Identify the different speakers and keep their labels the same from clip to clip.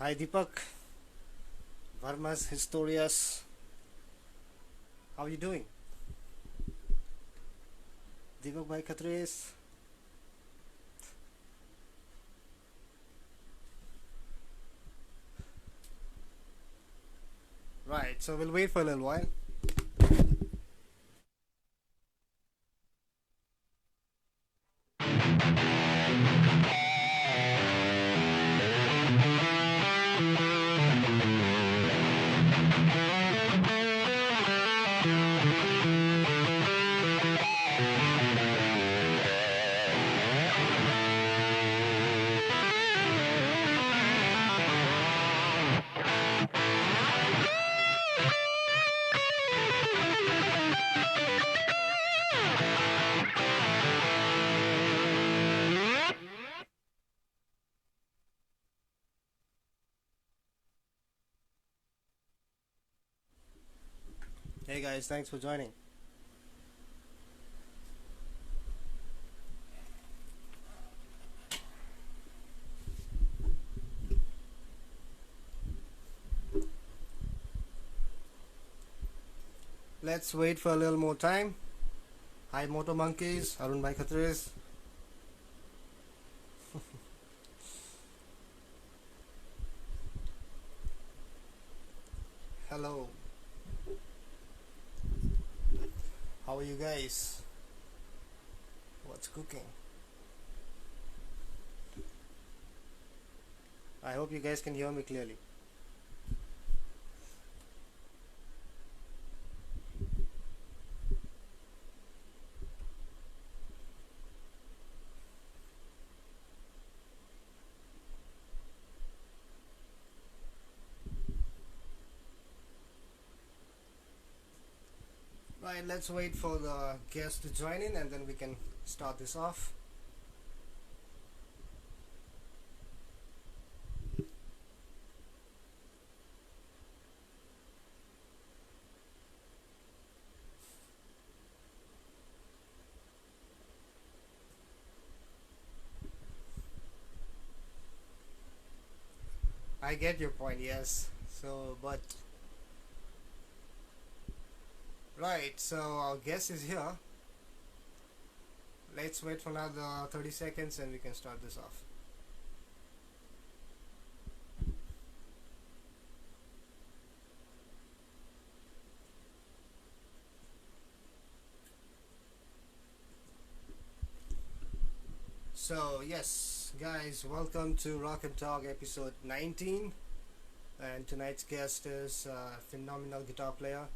Speaker 1: Hi Deepak, Varmas Historias. How are you doing? Deepak Bhai Khatres. Right, so we'll wait for a little while. Hey guys, thanks for joining. Let's wait for a little more time. Hi Moto Monkeys, Arun Bhai Khatres. Hello. How are you guys? What's cooking? I hope you guys can hear me clearly. Right, let's wait for the guests to join in and then we can start this off. I get your point, yes. But right, so our guest is here. Let's wait for another 30 seconds and we can start this off. So, yes, guys, welcome to Rock and Talk episode 19. And tonight's guest is a phenomenal guitar player.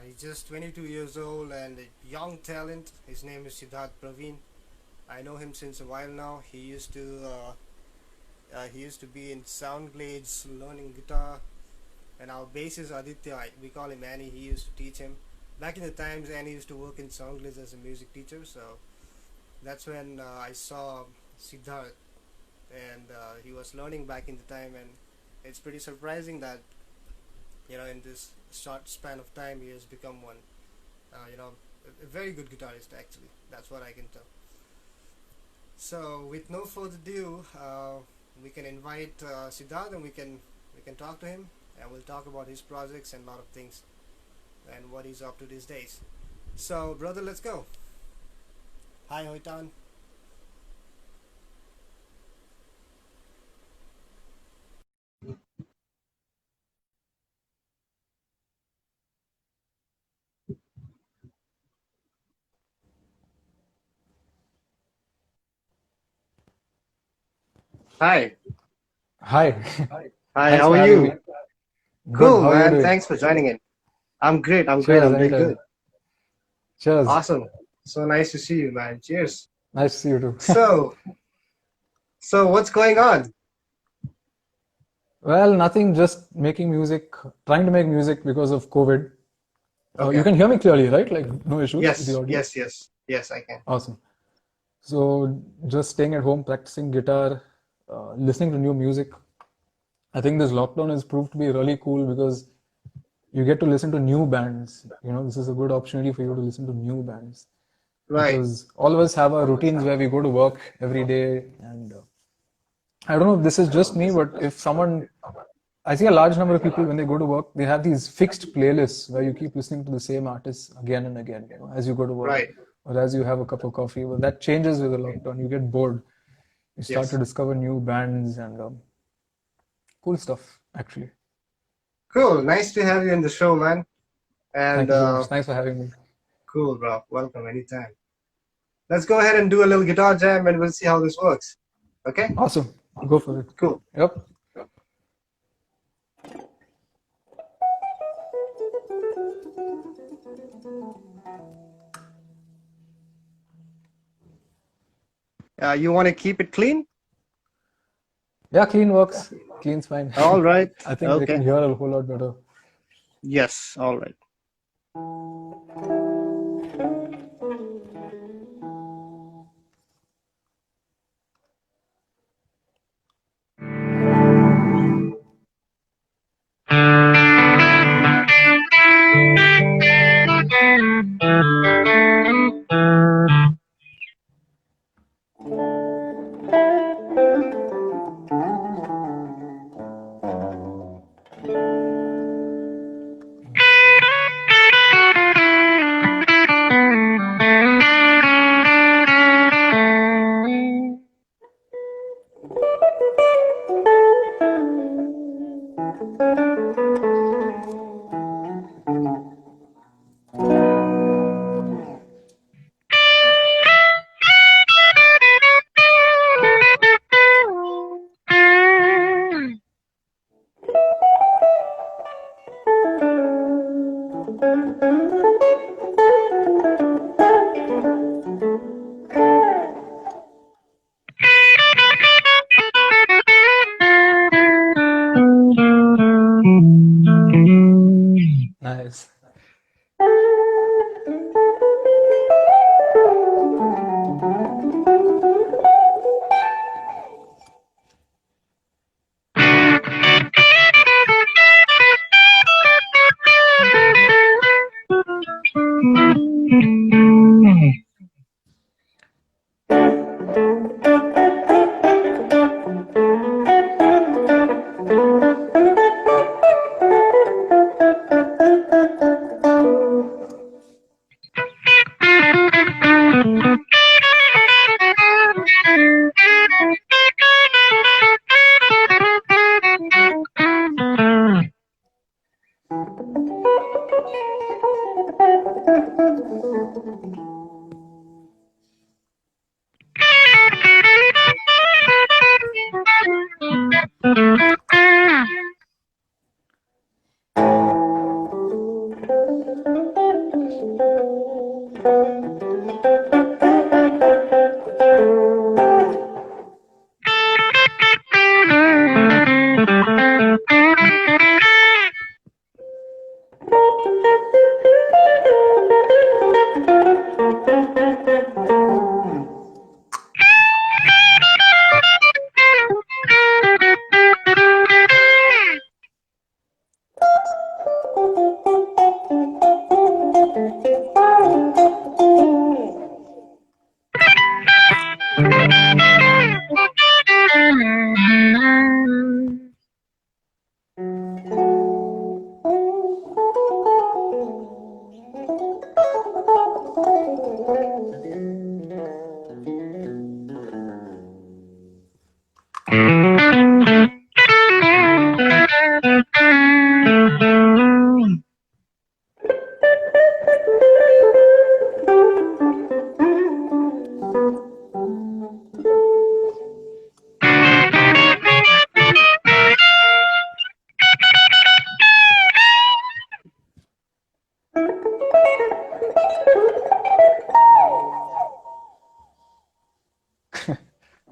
Speaker 1: He's just 22 years old and a young talent. His name is Sidharth PRAVEEN. I know him since a while now. He used to be in Soundglades learning guitar, and our bassist Aditya, we call him Annie. He used to teach him. Back in the times, Annie used to work in Soundglades as a music teacher. So that's when I saw Sidharth, and he was learning back in the time. And it's pretty surprising that in this short span of time, he has become one. A very good guitarist actually. That's what I can tell. So, with no further ado, we can invite Sidharth, and we can talk to him, and we'll talk about his projects and a lot of things, and what he's up to these days. So, brother, let's go. Hi, Hoitan. Hi.
Speaker 2: Hi.
Speaker 1: Hi,
Speaker 2: Thanks
Speaker 1: how
Speaker 2: for
Speaker 1: are
Speaker 2: having me.
Speaker 1: you?
Speaker 2: Good.
Speaker 1: Cool,
Speaker 2: How are you
Speaker 1: man.
Speaker 2: doing?
Speaker 1: Thanks for joining in. I'm great.
Speaker 2: Cheers.
Speaker 1: I'm doing
Speaker 2: Anytime.
Speaker 1: good.
Speaker 2: Cheers.
Speaker 1: Awesome. So nice to see you, man. Cheers.
Speaker 2: Nice to see you too.
Speaker 1: So, So what's going on?
Speaker 2: Well, nothing, just making music, trying to make music because of COVID. You
Speaker 1: Okay.
Speaker 2: can hear me clearly, right? Like, no issues with the
Speaker 1: Yes,
Speaker 2: audio?
Speaker 1: yes, yes, yes, I can.
Speaker 2: Awesome. So, just staying at home, practicing guitar, listening to new music. I think this lockdown has proved to be really cool because you get to listen to new bands. This is a good opportunity for you to listen to new bands
Speaker 1: Right.
Speaker 2: because all of us have our routines where we go to work every day. And I don't know if this is just me, but if someone I see a large number of people when they go to work, they have these fixed playlists where you keep listening to the same artists again and again, as you go to work
Speaker 1: Right.
Speaker 2: or as you have a cup of coffee. Well, that changes with the lockdown. You get bored. You start to
Speaker 1: Yes.
Speaker 2: discover new bands and cool stuff, actually.
Speaker 1: Cool. Nice to have you in the show, man. And
Speaker 2: Thank you so much. Thanks for having me.
Speaker 1: cool, bro. Welcome anytime. Let's go ahead and do a little guitar jam and we'll see how this works. Okay?
Speaker 2: Awesome. Go for it.
Speaker 1: Cool.
Speaker 2: Yep.
Speaker 1: You want to keep it clean?
Speaker 2: Yeah, clean works. Clean's fine.
Speaker 1: All right.
Speaker 2: I think they
Speaker 1: Okay.
Speaker 2: can hear a whole lot better.
Speaker 1: Yes. All right.
Speaker 2: Nice.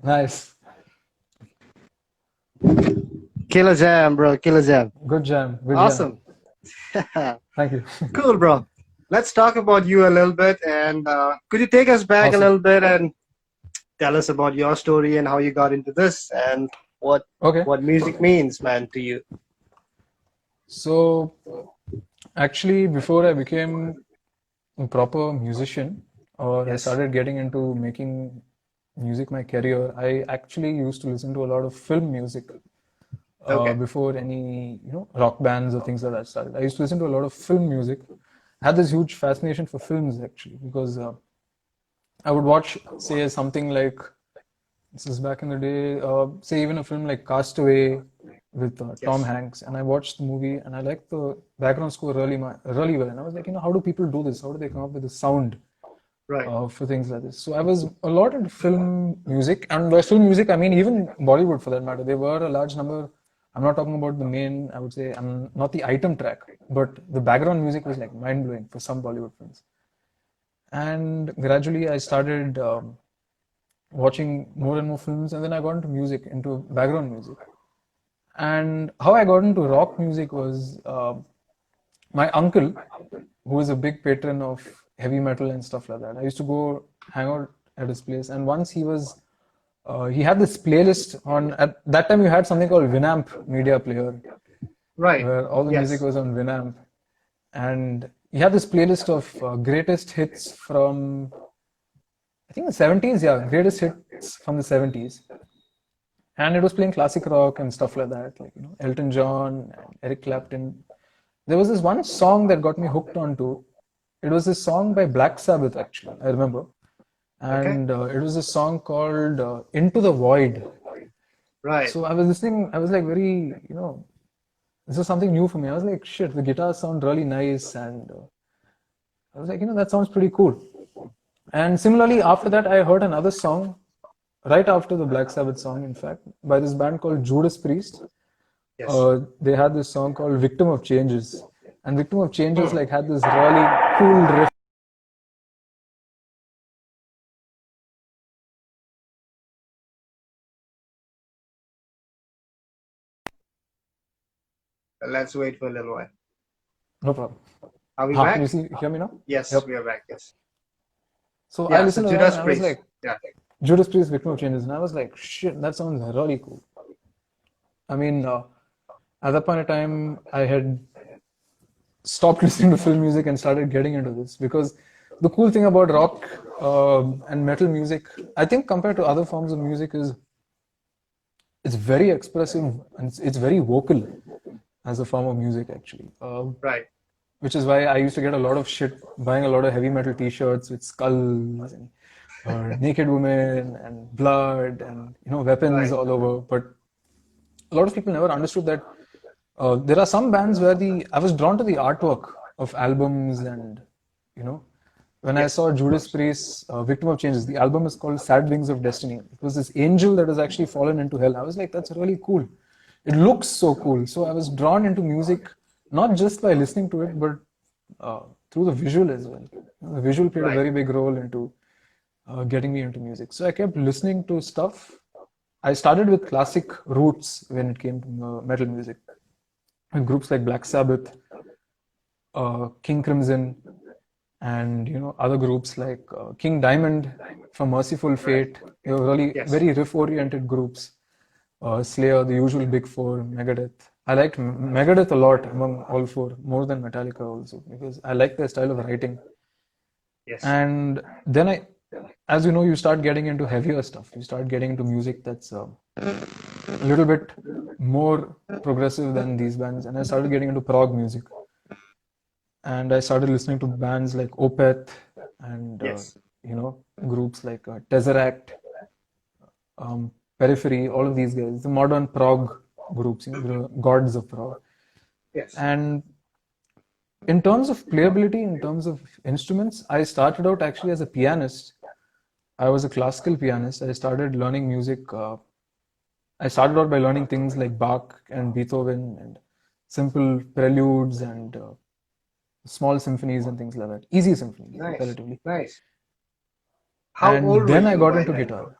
Speaker 2: Nice.
Speaker 1: Killer jam, bro. Killer jam.
Speaker 2: Good jam. Good jam.
Speaker 1: Awesome.
Speaker 2: Thank you.
Speaker 1: Cool, bro. Let's talk about you a little bit, and could you take us back a
Speaker 2: Awesome.
Speaker 1: little bit and tell us about your story and how you got into this and what
Speaker 2: Okay.
Speaker 1: what music means, man, to you.
Speaker 2: So actually, before I became a proper musician, or I
Speaker 1: Yes.
Speaker 2: started getting into making music my career, I actually used to listen to a lot of film music
Speaker 1: Okay.
Speaker 2: before any rock bands or things like that started. I used to listen to a lot of film music. I had this huge fascination for films actually because I would watch, say, something like this is back in the day, say even a film like Castaway with Tom
Speaker 1: Yes.
Speaker 2: Hanks, and I watched the movie and I liked the background score really well. And I was like, how do people do this? How do they come up with the sound
Speaker 1: Right.
Speaker 2: for things like this? So I was a lot into film music, and by film music, I mean even Bollywood for that matter. There were a large number. I'm not talking about the main, I would say, I'm not the item track, but the background music was like mind blowing for some Bollywood films. And gradually I started watching more and more films, and then I got into music, into background music. And how I got into rock music was my uncle, who was a big patron of heavy metal and stuff like that. I used to go hang out at his place, and once he had this playlist on. At that time, you had something called Winamp media player,
Speaker 1: Right.
Speaker 2: where all the music
Speaker 1: Yes.
Speaker 2: was on Winamp, and he had this playlist of greatest hits from I think the 70s, yeah, greatest hits from the 70s. And it was playing classic rock and stuff like that, like Elton John and Eric Clapton. There was this one song that got me hooked onto. It was this song by Black Sabbath, actually, I remember,
Speaker 1: Okay.
Speaker 2: and it was a song called "Into the Void."
Speaker 1: Right.
Speaker 2: So I was listening. I was like very, this was something new for me. I was like, shit, the guitars sound really nice, and I was like, that sounds pretty cool. And similarly, after that, I heard another song right after the Black Sabbath song, in fact, by this band called Judas Priest.
Speaker 1: Yes.
Speaker 2: They had this song called "Victim of Changes," and "Victim of Changes"
Speaker 1: Hmm.
Speaker 2: like had this really cool riff.
Speaker 1: Let's wait for a little while.
Speaker 2: No problem.
Speaker 1: Are we
Speaker 2: Ha, you
Speaker 1: back?
Speaker 2: see, hear me now?
Speaker 1: Yes,
Speaker 2: Yep.
Speaker 1: we are back. Yes.
Speaker 2: So I
Speaker 1: Yeah. So
Speaker 2: listened to that and
Speaker 1: Judas
Speaker 2: I was
Speaker 1: Priest.
Speaker 2: like,
Speaker 1: Yeah.
Speaker 2: Judas Priest, "Victim of Changes," and I was like, shit, that sounds really cool. I mean, at that point in time, I had stopped listening to film music and started getting into this because the cool thing about rock and metal music, I think, compared to other forms of music, is it's very expressive and it's very vocal as a form of music, actually.
Speaker 1: Right.
Speaker 2: Which is why I used to get a lot of shit buying a lot of heavy metal T-shirts with skulls and naked women and blood and weapons
Speaker 1: Right.
Speaker 2: all over. But a lot of people never understood that there are some bands where the I was drawn to the artwork of albums, and you know when I
Speaker 1: Yes.
Speaker 2: saw Judas Priest's "Victim of Changes," the album is called "Sad Wings of Destiny." It was this angel that has actually fallen into hell. I was like, that's really cool. It looks so cool. So I was drawn into music not just by listening to it, but uh, through the visual as well. The visual played a
Speaker 1: Right.
Speaker 2: very big role into getting me into music. So I kept listening to stuff. I started with classic roots when it came to metal music, with groups like Black Sabbath, King Crimson, and other groups like King Diamond from Merciful
Speaker 1: Right.
Speaker 2: Fate. They were really
Speaker 1: Yes.
Speaker 2: very riff-oriented groups. Slayer, the usual big four, Megadeth. I liked Megadeth a lot among all four, more than Metallica also, because I like their style of writing.
Speaker 1: Yes.
Speaker 2: And then as you know, you start getting into heavier stuff. You start getting into music that's a little bit more progressive than these bands. And I started getting into prog music. And I started listening to bands like Opeth and,
Speaker 1: Yes.
Speaker 2: groups like Tesseract, Periphery, all of these guys, the modern prog groups, the gods of prog.
Speaker 1: Yes.
Speaker 2: And in terms of playability, in terms of instruments, I started out actually as a pianist. I was a classical pianist. I started learning music. I started out by learning things like Bach and Beethoven and simple preludes and small symphonies and things like that. Easy symphonies,
Speaker 1: Nice.
Speaker 2: relatively.
Speaker 1: Nice. How
Speaker 2: And
Speaker 1: old were
Speaker 2: then I
Speaker 1: you
Speaker 2: got
Speaker 1: by
Speaker 2: into
Speaker 1: then?
Speaker 2: guitar.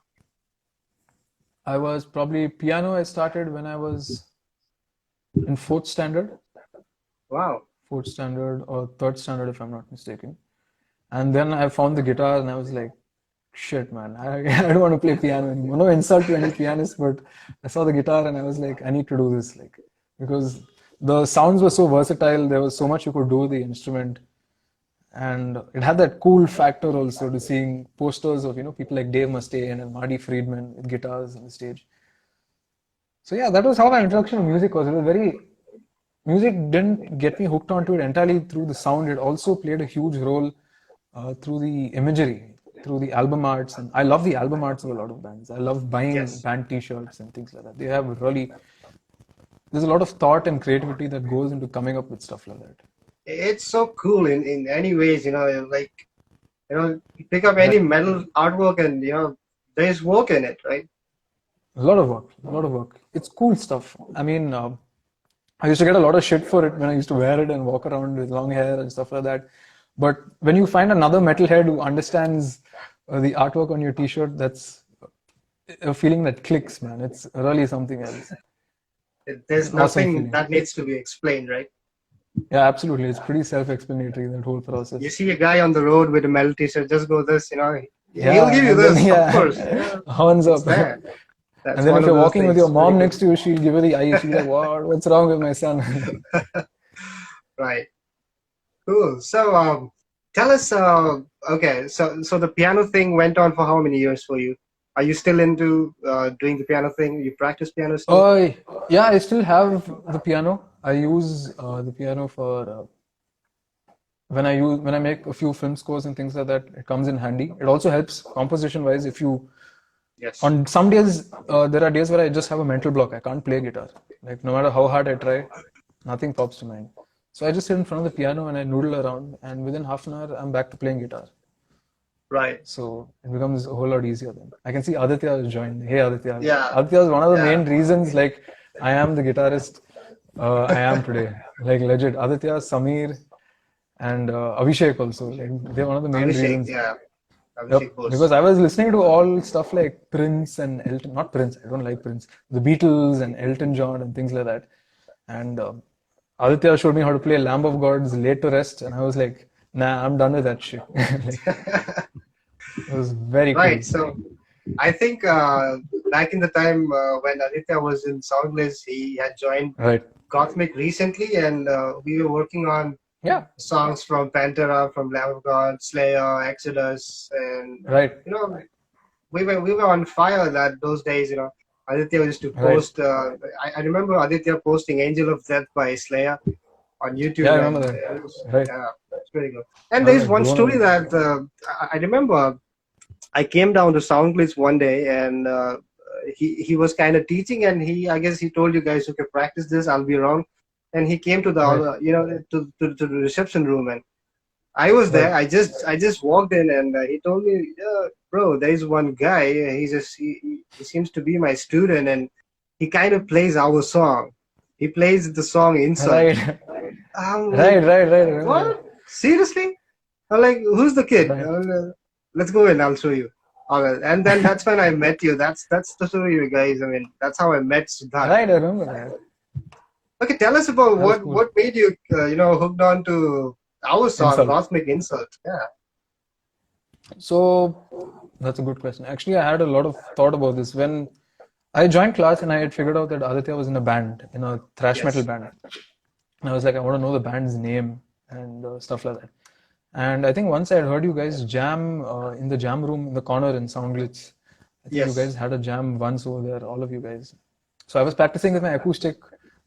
Speaker 2: I was probably piano. I started when I was in fourth standard,
Speaker 1: Wow.
Speaker 2: fourth standard or third standard, if I'm not mistaken. And then I found the guitar, and I was like, shit, man, I don't want to play piano anymore. No insult to any pianist, but I saw the guitar and I was like, I need to do this, like, because the sounds were so versatile. There was so much you could do with the instrument, and it had that cool factor also to seeing posters of people like Dave Mustaine and Marty Friedman with guitars on the stage. So yeah, that was how my introduction to music was. It was very music didn't get me hooked onto it entirely through the sound. It also played a huge role through the imagery, through the album arts, and I love the album arts of a lot of bands. I love buying
Speaker 1: Yes.
Speaker 2: band T-shirts and things like that. They have really there's a lot of thought and creativity that goes into coming up with stuff like that.
Speaker 1: It's so cool in any ways, like, you pick up
Speaker 2: Right.
Speaker 1: any metal artwork and, there's work in it, right?
Speaker 2: A lot of work, a lot of work. It's cool stuff. I mean, I used to get a lot of shit for it when I used to wear it and walk around with long hair and stuff like that. But when you find another metalhead who understands the artwork on your T-shirt, that's a feeling that clicks, man. It's really something else. It's
Speaker 1: There's
Speaker 2: an awesome
Speaker 1: nothing
Speaker 2: feeling.
Speaker 1: that needs to be explained, right?
Speaker 2: Yeah, absolutely. It's pretty self-explanatory, that whole
Speaker 1: You
Speaker 2: process.
Speaker 1: see a guy on the road with a metal t-shirt, just go this, he'll give
Speaker 2: Yeah,
Speaker 1: you
Speaker 2: and then
Speaker 1: this, of course.
Speaker 2: yeah,
Speaker 1: Yeah,
Speaker 2: horns
Speaker 1: it's
Speaker 2: up.
Speaker 1: there.
Speaker 2: And
Speaker 1: That's
Speaker 2: then
Speaker 1: one
Speaker 2: if
Speaker 1: of
Speaker 2: you're
Speaker 1: those
Speaker 2: walking with your
Speaker 1: things. Pretty
Speaker 2: mom
Speaker 1: good.
Speaker 2: next to you, she'll give you the eye. She'll be like, "What? What's wrong with my son?"
Speaker 1: Right. Cool. So, tell us, okay, so the piano thing went on for how many years for you? Are you still into doing the piano thing? You practice piano still?
Speaker 2: Uh, yeah, I still have the piano. I use the piano for when I make a few film scores and things like that. It comes in handy. It also helps composition wise. If you
Speaker 1: Yes.
Speaker 2: on some days there are days where I just have a mental block. I can't play guitar. Like no matter how hard I try, nothing pops to mind. So I just sit in front of the piano and I noodle around, and within half an hour I'm back to playing guitar.
Speaker 1: Right.
Speaker 2: So it becomes a whole lot easier then. I can see Aditya has joined. Hey Aditya.
Speaker 1: Yeah.
Speaker 2: Aditya is one of the
Speaker 1: Yeah.
Speaker 2: main reasons like I am the guitarist I am today. Like legit. Aditya, Samir, and Abhishek also. Like they're one of the main
Speaker 1: Abhishek.
Speaker 2: reasons.
Speaker 1: Yeah.
Speaker 2: Yep.
Speaker 1: Abhishek Bose.
Speaker 2: Because I was listening to all stuff like Prince and Elton. Not Prince. I don't like Prince. The Beatles and Elton John and things like that. And Aditya showed me how to play Lamb of God's Laid to Rest, and I was like, nah, I'm done with that shit. Like, it was very cool.
Speaker 1: Right. So I think back in the time when Aditya was in Soundless, he had joined
Speaker 2: Right.
Speaker 1: Gothamic recently, and we were working on
Speaker 2: Yeah.
Speaker 1: songs from Pantera, from Lamb of God, Slayer, Exodus, and
Speaker 2: Right.
Speaker 1: we were on fire those days. Aditya used to
Speaker 2: Right.
Speaker 1: post. I remember Aditya posting "Angel of Death" by Slayer on
Speaker 2: Yeah, I
Speaker 1: YouTube,
Speaker 2: remember
Speaker 1: and
Speaker 2: that. Right.
Speaker 1: yeah, it's pretty good. And
Speaker 2: I was
Speaker 1: there's
Speaker 2: like
Speaker 1: one
Speaker 2: blown
Speaker 1: story
Speaker 2: away.
Speaker 1: that I remember. I came down to Soundglitch one day, and he was kind of teaching, and I guess he told you guys, okay, practice this. I'll be wrong. And he came to the
Speaker 2: Right.
Speaker 1: to the reception room, and I was
Speaker 2: Right.
Speaker 1: there. I just walked in, and he told me, yeah, bro, there is one guy. He seems to be my student, and he kind of plays our song. He plays the song Insult.
Speaker 2: Right.
Speaker 1: I'm like,
Speaker 2: Right. Right. Right. I remember that.
Speaker 1: what? Seriously? I'm like, who's the kid?
Speaker 2: Right.
Speaker 1: Let's go in. I'll show you. All right. And then that's when I met you. That's the story, you guys. I mean, that's how I met Sidharth.
Speaker 2: Right. I remember that.
Speaker 1: Okay, tell us about
Speaker 2: That was
Speaker 1: what
Speaker 2: cool.
Speaker 1: what made you hooked on to our song,
Speaker 2: Insult.
Speaker 1: Cosmic Insult. Yeah.
Speaker 2: So that's a good question. Actually, I had a lot of thought about this when I joined class and I had figured out that Aditya was in a band, in a thrash metal
Speaker 1: Yes.
Speaker 2: band. And I was like, I want to know the band's name and stuff like that. And I think once I had heard you guys jam in the jam room in the corner in Soundglitz. I think you guys
Speaker 1: Yes.
Speaker 2: had a jam once over there, all of you guys. So I was practicing with my acoustic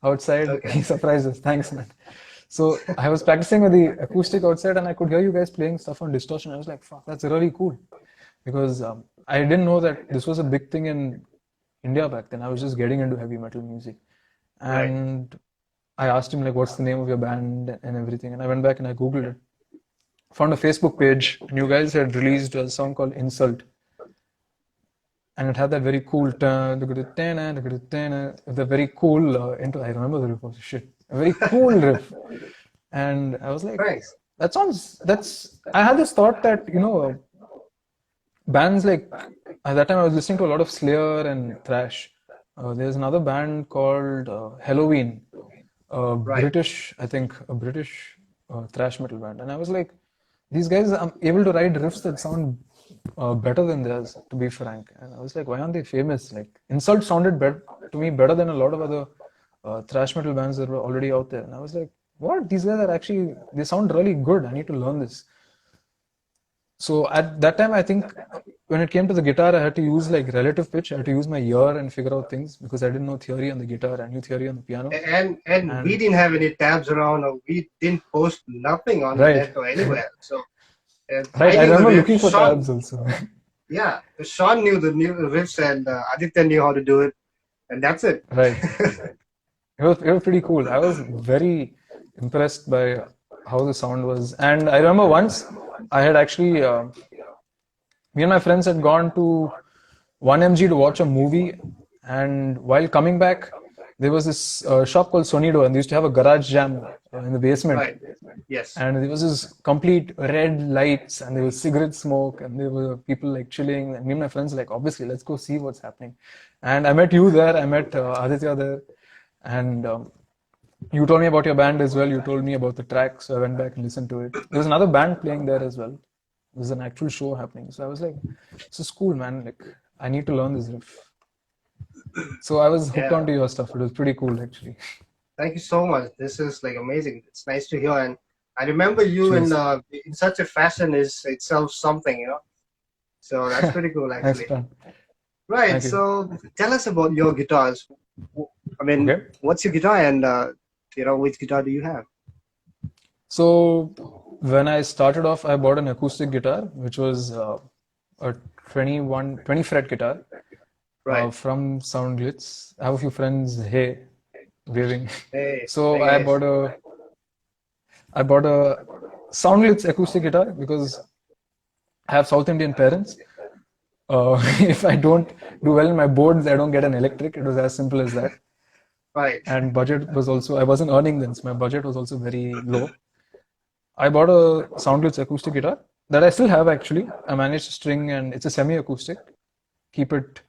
Speaker 2: outside.
Speaker 1: Okay.
Speaker 2: He surprised us. Thanks, man. So I was practicing with the acoustic outside and I could hear you guys playing stuff on distortion. I was like, fuck, that's really cool. Because I didn't know that this was a big thing in India back then. I was just getting into heavy metal music.
Speaker 1: Right.
Speaker 2: And I asked him, like, what's the name of your band and everything. And I went back and I Googled it. Found a Facebook page, and you guys had released a song called Insult. And it had that very cool, the very cool intro. I remember the riff of shit. A very cool riff. And I was like,
Speaker 1: Nice.
Speaker 2: I had this thought that, bands like, at that time I was listening to a lot of Slayer and thrash. There's another band called Halloween.
Speaker 1: Right.
Speaker 2: I think a British thrash metal band, and I was like, these guys are able to write riffs that sound better than theirs, to be frank. And I was like, why aren't they famous? Like, Insult sounded to me better than a lot of other thrash metal bands that were already out there. And I was like, what? These guys are actually, they sound really good. I need to learn this. So at that time, I think when it came to the guitar, I had to use like relative pitch. I had to use my ear and figure out things because I didn't know theory on the guitar. I knew theory on the piano.
Speaker 1: And we
Speaker 2: And
Speaker 1: didn't have any tabs around, or we didn't post nothing on the
Speaker 2: right,
Speaker 1: net or anywhere. So
Speaker 2: right.
Speaker 1: I
Speaker 2: I
Speaker 1: knew the
Speaker 2: remember
Speaker 1: riff.
Speaker 2: looking for
Speaker 1: Sean,
Speaker 2: tabs also.
Speaker 1: yeah, Sean knew the new riffs, and Aditya knew how to do it, and that's it.
Speaker 2: Right. It was pretty cool. I was very impressed by how the sound was. And I remember once I had actually, me and my friends had gone to 1MG to watch a movie. And while coming back, there was this shop called Sonido, and they used to have a garage jam in the basement.
Speaker 1: Right. Yes.
Speaker 2: And there was this complete red lights, and there was cigarette smoke, and there were people like chilling. And me and my friends like, obviously, let's go see what's happening. And I met you there. I met Aditya there, and you told me about your band as well. You told me about the track, so I went back and listened to it. There was another band playing there as well. There was an actual show happening. So I was like, this is cool, man. Like, I need to learn this riff. So I was hooked
Speaker 1: Yeah.
Speaker 2: onto your stuff. It was pretty cool, actually.
Speaker 1: Thank you so much. This is like amazing. It's nice to hear, and I remember you
Speaker 2: Cheers.
Speaker 1: in such a fashion is itself something, you know. So that's pretty cool,
Speaker 2: Nice,
Speaker 1: actually.
Speaker 2: man.
Speaker 1: Right.
Speaker 2: Thank you.
Speaker 1: So tell us about your guitars. I mean,
Speaker 2: Okay.
Speaker 1: what's your guitar, and which guitar do you have?
Speaker 2: So when I started off, I bought an acoustic guitar, which was a 20 fret guitar
Speaker 1: Right.
Speaker 2: from Soundglitz. I have a few friends, hey, waving.
Speaker 1: Hey.
Speaker 2: So
Speaker 1: Hey, guys.
Speaker 2: I bought a Soundglitz acoustic guitar because I have South Indian parents. If I don't do well in my boards, I don't get an electric. It was as simple as that.
Speaker 1: Right.
Speaker 2: And budget was also, I wasn't earning then, so my budget was also very low. I bought a Soundglitz acoustic guitar that I still have actually. I managed to string, and it's a semi-acoustic. Keep it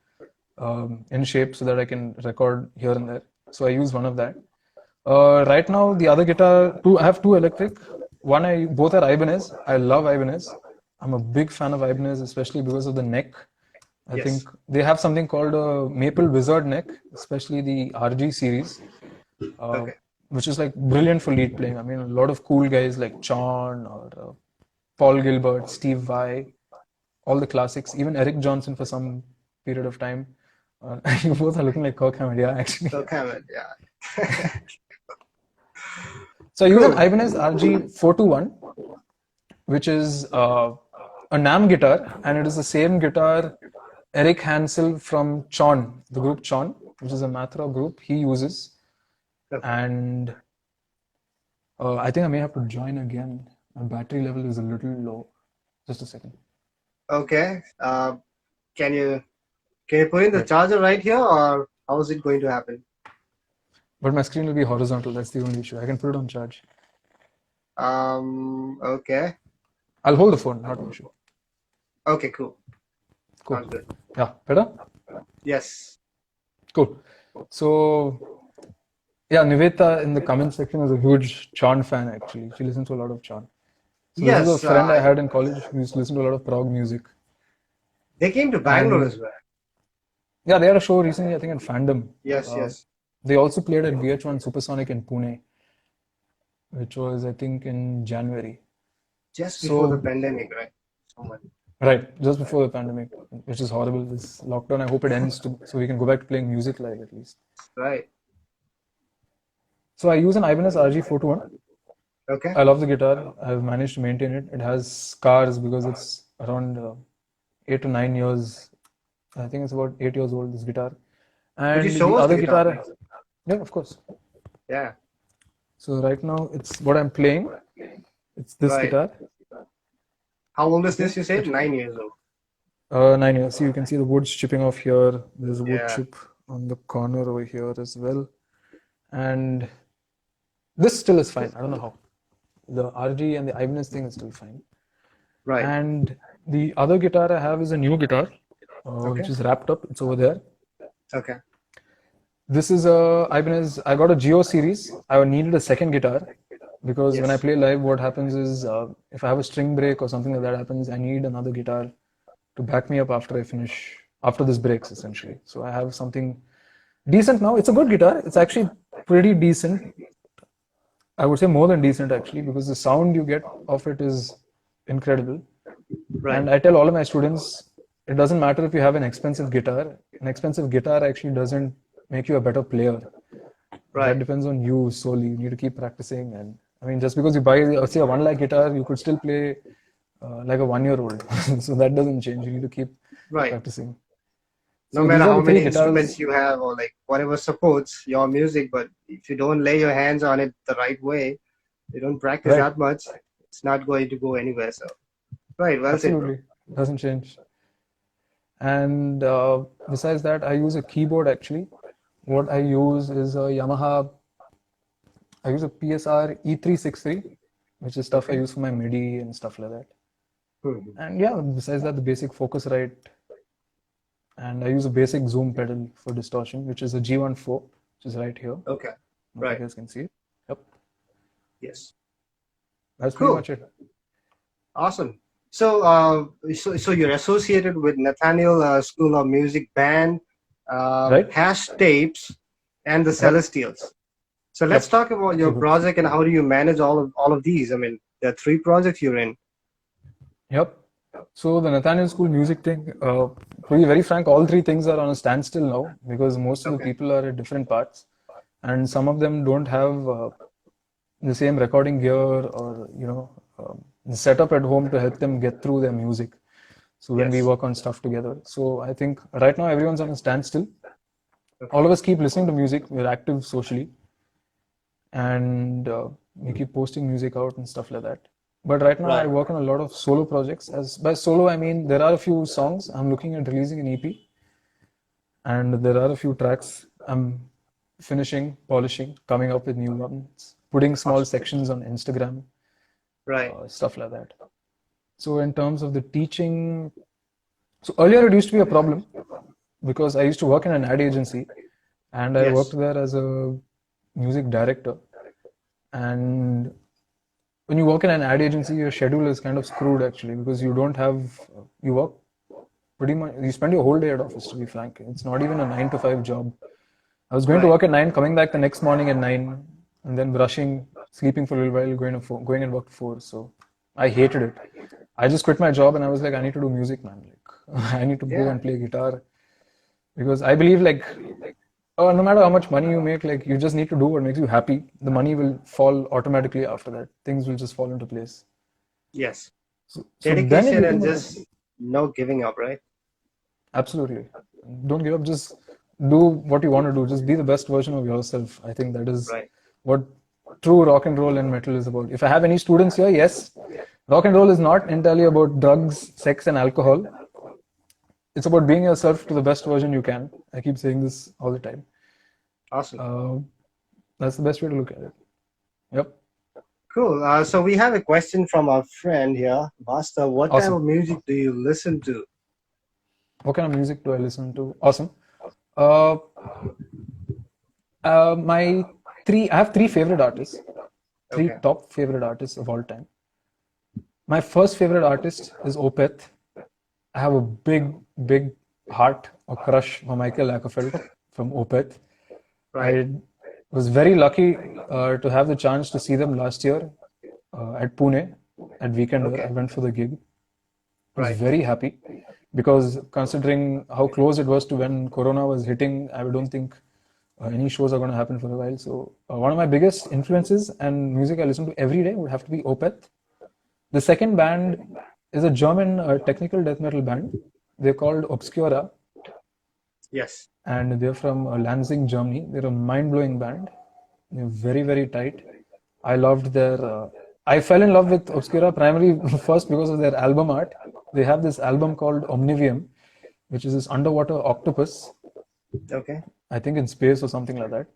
Speaker 2: in shape so that I can record here and there. So I use one of that. Right now, the other guitar, I have two electric. Both are Ibanez. I love Ibanez. I'm a big fan of Ibanez, especially because of the neck. I
Speaker 1: Yes.
Speaker 2: think they have something called a Maple Wizard neck, especially the RG series,
Speaker 1: Okay.
Speaker 2: which is like brilliant for lead playing. I mean, a lot of cool guys like John or Paul Gilbert, Steve Vai, all the classics, even Eric Johnson for some period of time. You both are looking like Kirk Hammett, yeah, actually.
Speaker 1: So Hammett, yeah.
Speaker 2: So I use an
Speaker 1: Cool.
Speaker 2: Ibanez RG421, which is a NAM guitar, and it is the same guitar Eric Hansel from Chon, the group Chon, which is a math rock group, he uses.
Speaker 1: Okay.
Speaker 2: And I think I may have to join again. My battery level is a little low. Just a second.
Speaker 1: Okay. Can you put in the
Speaker 2: Right.
Speaker 1: charger right here, or how is it going to happen?
Speaker 2: But my screen will be horizontal. That's the only issue. I can put it on charge.
Speaker 1: Okay.
Speaker 2: I'll hold the phone, not an issue.
Speaker 1: Okay, cool.
Speaker 2: Cool.
Speaker 1: Sounds good.
Speaker 2: Yeah, better?
Speaker 1: Yes.
Speaker 2: Cool. So, yeah, Niveta in the comment section is a huge Chon fan, actually. She listens to a lot of Chon. So this is
Speaker 1: Yes.
Speaker 2: a friend I had in college who used to listen to a lot of prog music.
Speaker 1: They came to Bangalore
Speaker 2: And
Speaker 1: as well.
Speaker 2: yeah, they had a show recently, I think, in Fandom.
Speaker 1: Yes, yes.
Speaker 2: They also played at VH1 Supersonic in Pune, which was, I think, in January.
Speaker 1: Just before the
Speaker 2: So,
Speaker 1: pandemic, right? Someone.
Speaker 2: right, just before the pandemic, which is horrible. This lockdown, I hope it ends so we can go back to playing music live at least.
Speaker 1: Right.
Speaker 2: So I use an Ibanez RG421.
Speaker 1: Okay.
Speaker 2: I love the guitar. I've managed to maintain it. It has scars because it's around 8 to 9 years. I think it's about 8 years old, this guitar.
Speaker 1: Could you
Speaker 2: And
Speaker 1: show
Speaker 2: the
Speaker 1: us
Speaker 2: other
Speaker 1: the guitar,
Speaker 2: guitar,
Speaker 1: please?
Speaker 2: yeah, of course.
Speaker 1: Yeah.
Speaker 2: So right now, it's what I'm playing. It's this
Speaker 1: Right.
Speaker 2: guitar.
Speaker 1: How old is this?
Speaker 2: Okay.
Speaker 1: You said 9 years old.
Speaker 2: 9 years. See, you can see the wood's chipping off here. There's a wood
Speaker 1: Yeah.
Speaker 2: chip on the corner over here as well. And this still is fine. I don't know how. The RG and the Ibanez thing is still fine.
Speaker 1: Right.
Speaker 2: And the other guitar I have is a new guitar, which
Speaker 1: Okay.
Speaker 2: is wrapped up. It's over there.
Speaker 1: Okay.
Speaker 2: This is a Ibanez. I got a Geo series. I needed a second guitar because when I
Speaker 1: Yes.
Speaker 2: play live, what happens is if I have a string break or something like that happens, I need another guitar to back me up after I finish, after this breaks essentially. So I have something decent now. It's a good guitar. It's actually pretty decent. I would say more than decent actually, because the sound you get of it is incredible.
Speaker 1: Right.
Speaker 2: And I tell all of my students, it doesn't matter if you have an expensive guitar. An expensive guitar actually doesn't make you a better player. That
Speaker 1: Right.
Speaker 2: depends on you solely. You need to keep practicing. And I mean, just because you buy, say, a 1 lakh guitar, you could still play like a 1 year old. So that doesn't change. You need to keep
Speaker 1: Right.
Speaker 2: practicing.
Speaker 1: No
Speaker 2: So these
Speaker 1: matter
Speaker 2: are
Speaker 1: how
Speaker 2: the three
Speaker 1: many
Speaker 2: guitars.
Speaker 1: instruments you have or like whatever supports your music, but if you don't lay your hands on it the right way, you don't practice
Speaker 2: Right.
Speaker 1: that much, it's not going to go anywhere. So, right. Well said, bro.
Speaker 2: Absolutely. Doesn't change. And besides that, I use a keyboard actually. What I use is a Yamaha. I use a PSR E363, which is stuff I
Speaker 1: Okay.
Speaker 2: use for my MIDI and stuff like that.
Speaker 1: Hmm.
Speaker 2: And yeah, besides that, the basic Focusrite, and I use a basic zoom pedal for distortion, which is a G14, which is right here. I don't
Speaker 1: Okay.
Speaker 2: know if you
Speaker 1: Right.
Speaker 2: guys can see it. Yep,
Speaker 1: Yes.
Speaker 2: that's pretty
Speaker 1: Cool.
Speaker 2: much it.
Speaker 1: Awesome. So, so you're associated with Nathaniel School of Music Band,
Speaker 2: Right?
Speaker 1: Hash Tapes, and the
Speaker 2: Yep,
Speaker 1: Celestials. So let's
Speaker 2: yep.
Speaker 1: talk about
Speaker 2: So
Speaker 1: your project and how do you manage all of these? I mean, there are three projects you're in.
Speaker 2: yep. So the Nathaniel School music thing, to be very frank, all three things are on a standstill now because most of the
Speaker 1: Okay.
Speaker 2: people are at different parts, and some of them don't have the same recording gear or the setup at home to help them get through their music. So when we
Speaker 1: Yes.
Speaker 2: work on stuff together, so I think right now everyone's on a standstill. All
Speaker 1: Okay.
Speaker 2: of us keep listening to music. We're active socially, and we keep posting music out and stuff like that. But right now, I
Speaker 1: Right.
Speaker 2: work on a lot of solo projects. As by solo, I mean there are a few songs. I'm looking at releasing an EP, and there are a few tracks I'm finishing, polishing, coming up with new ones, putting small
Speaker 1: Awesome.
Speaker 2: sections on Instagram,
Speaker 1: Right.
Speaker 2: stuff like that. So in terms of the teaching, so earlier it used to be a problem because I used to work in an ad agency and I worked
Speaker 1: Yes.
Speaker 2: there as a music director. And when you work in an ad agency, your schedule is kind of screwed actually because you don't have, you work pretty much, you spend your whole day at office to be frank. It's not even a 9 to 5 job. I was going to
Speaker 1: Right.
Speaker 2: work at 9, coming back the next morning at 9, and then brushing, sleeping for a little while, going and work 4. So I hated it. I just quit my job and I was like, I need to do music, man. Like, I need to go
Speaker 1: Yeah.
Speaker 2: and play guitar because I believe like, no matter how much money you make, like you just need to do what makes you happy. The money will fall automatically after that. Things will just fall into place.
Speaker 1: Yes.
Speaker 2: So then it
Speaker 1: Dedication and
Speaker 2: became a
Speaker 1: just no giving up, right?
Speaker 2: absolutely. Don't give up. Just do what you want to do. Just be the best version of yourself. I think that is
Speaker 1: Right.
Speaker 2: what true rock and roll and metal is about. If I have any students here, yes, rock and roll is not entirely about drugs, sex, and alcohol. It's about being yourself to the best version you can. I keep saying this all the time.
Speaker 1: Awesome.
Speaker 2: Uh, that's the best way to look at it. Yep.
Speaker 1: Cool. So we have a question from our friend here, Basta. What type
Speaker 2: Awesome.
Speaker 1: of music do you listen to?
Speaker 2: What kind of music do I listen to? Awesome. Uh, my I have three favorite artists, three
Speaker 1: Okay.
Speaker 2: top favorite artists of all time. My first favorite artist is Opeth. I have a big heart or crush for Michael Lagerfeld from Opeth.
Speaker 1: Right.
Speaker 2: I was very lucky to have the chance to see them last year at Pune at Weekender. I
Speaker 1: Okay.
Speaker 2: went for the gig. I was
Speaker 1: Right.
Speaker 2: very happy because considering how close it was to when Corona was hitting, I don't think any shows are going to happen for a while. So one of my biggest influences and music I listen to every day would have to be Opeth. The second band is a German technical death metal band. They're called Obscura,
Speaker 1: Yes.
Speaker 2: and they're from Lansing, Germany. They're a mind-blowing band. They're very tight. I loved their. I fell in love with Obscura primarily first because of their album art. They have this album called Omnivium, which is this underwater octopus,
Speaker 1: Okay.
Speaker 2: I think in space or something like that.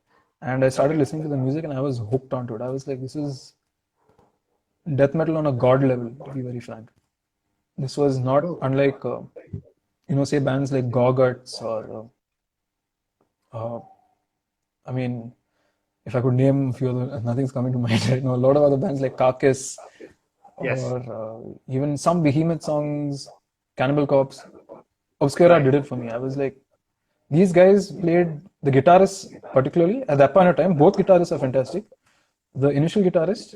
Speaker 2: And I started
Speaker 1: Okay.
Speaker 2: listening to the music and I was hooked onto it. I was like, this is death metal on a god level, to be very frank. This was not
Speaker 1: Cool.
Speaker 2: unlike, say bands like Gorguts or I mean, if I could name a few other, nothing's coming to mind right now. A lot of other bands like Carcass
Speaker 1: Yes.
Speaker 2: or even some Behemoth songs, Cannibal Corpse. Obscura
Speaker 1: Right.
Speaker 2: did it for me. I was like, these guys played the guitarists, particularly at that point of time. Both guitarists are fantastic. The initial guitarist,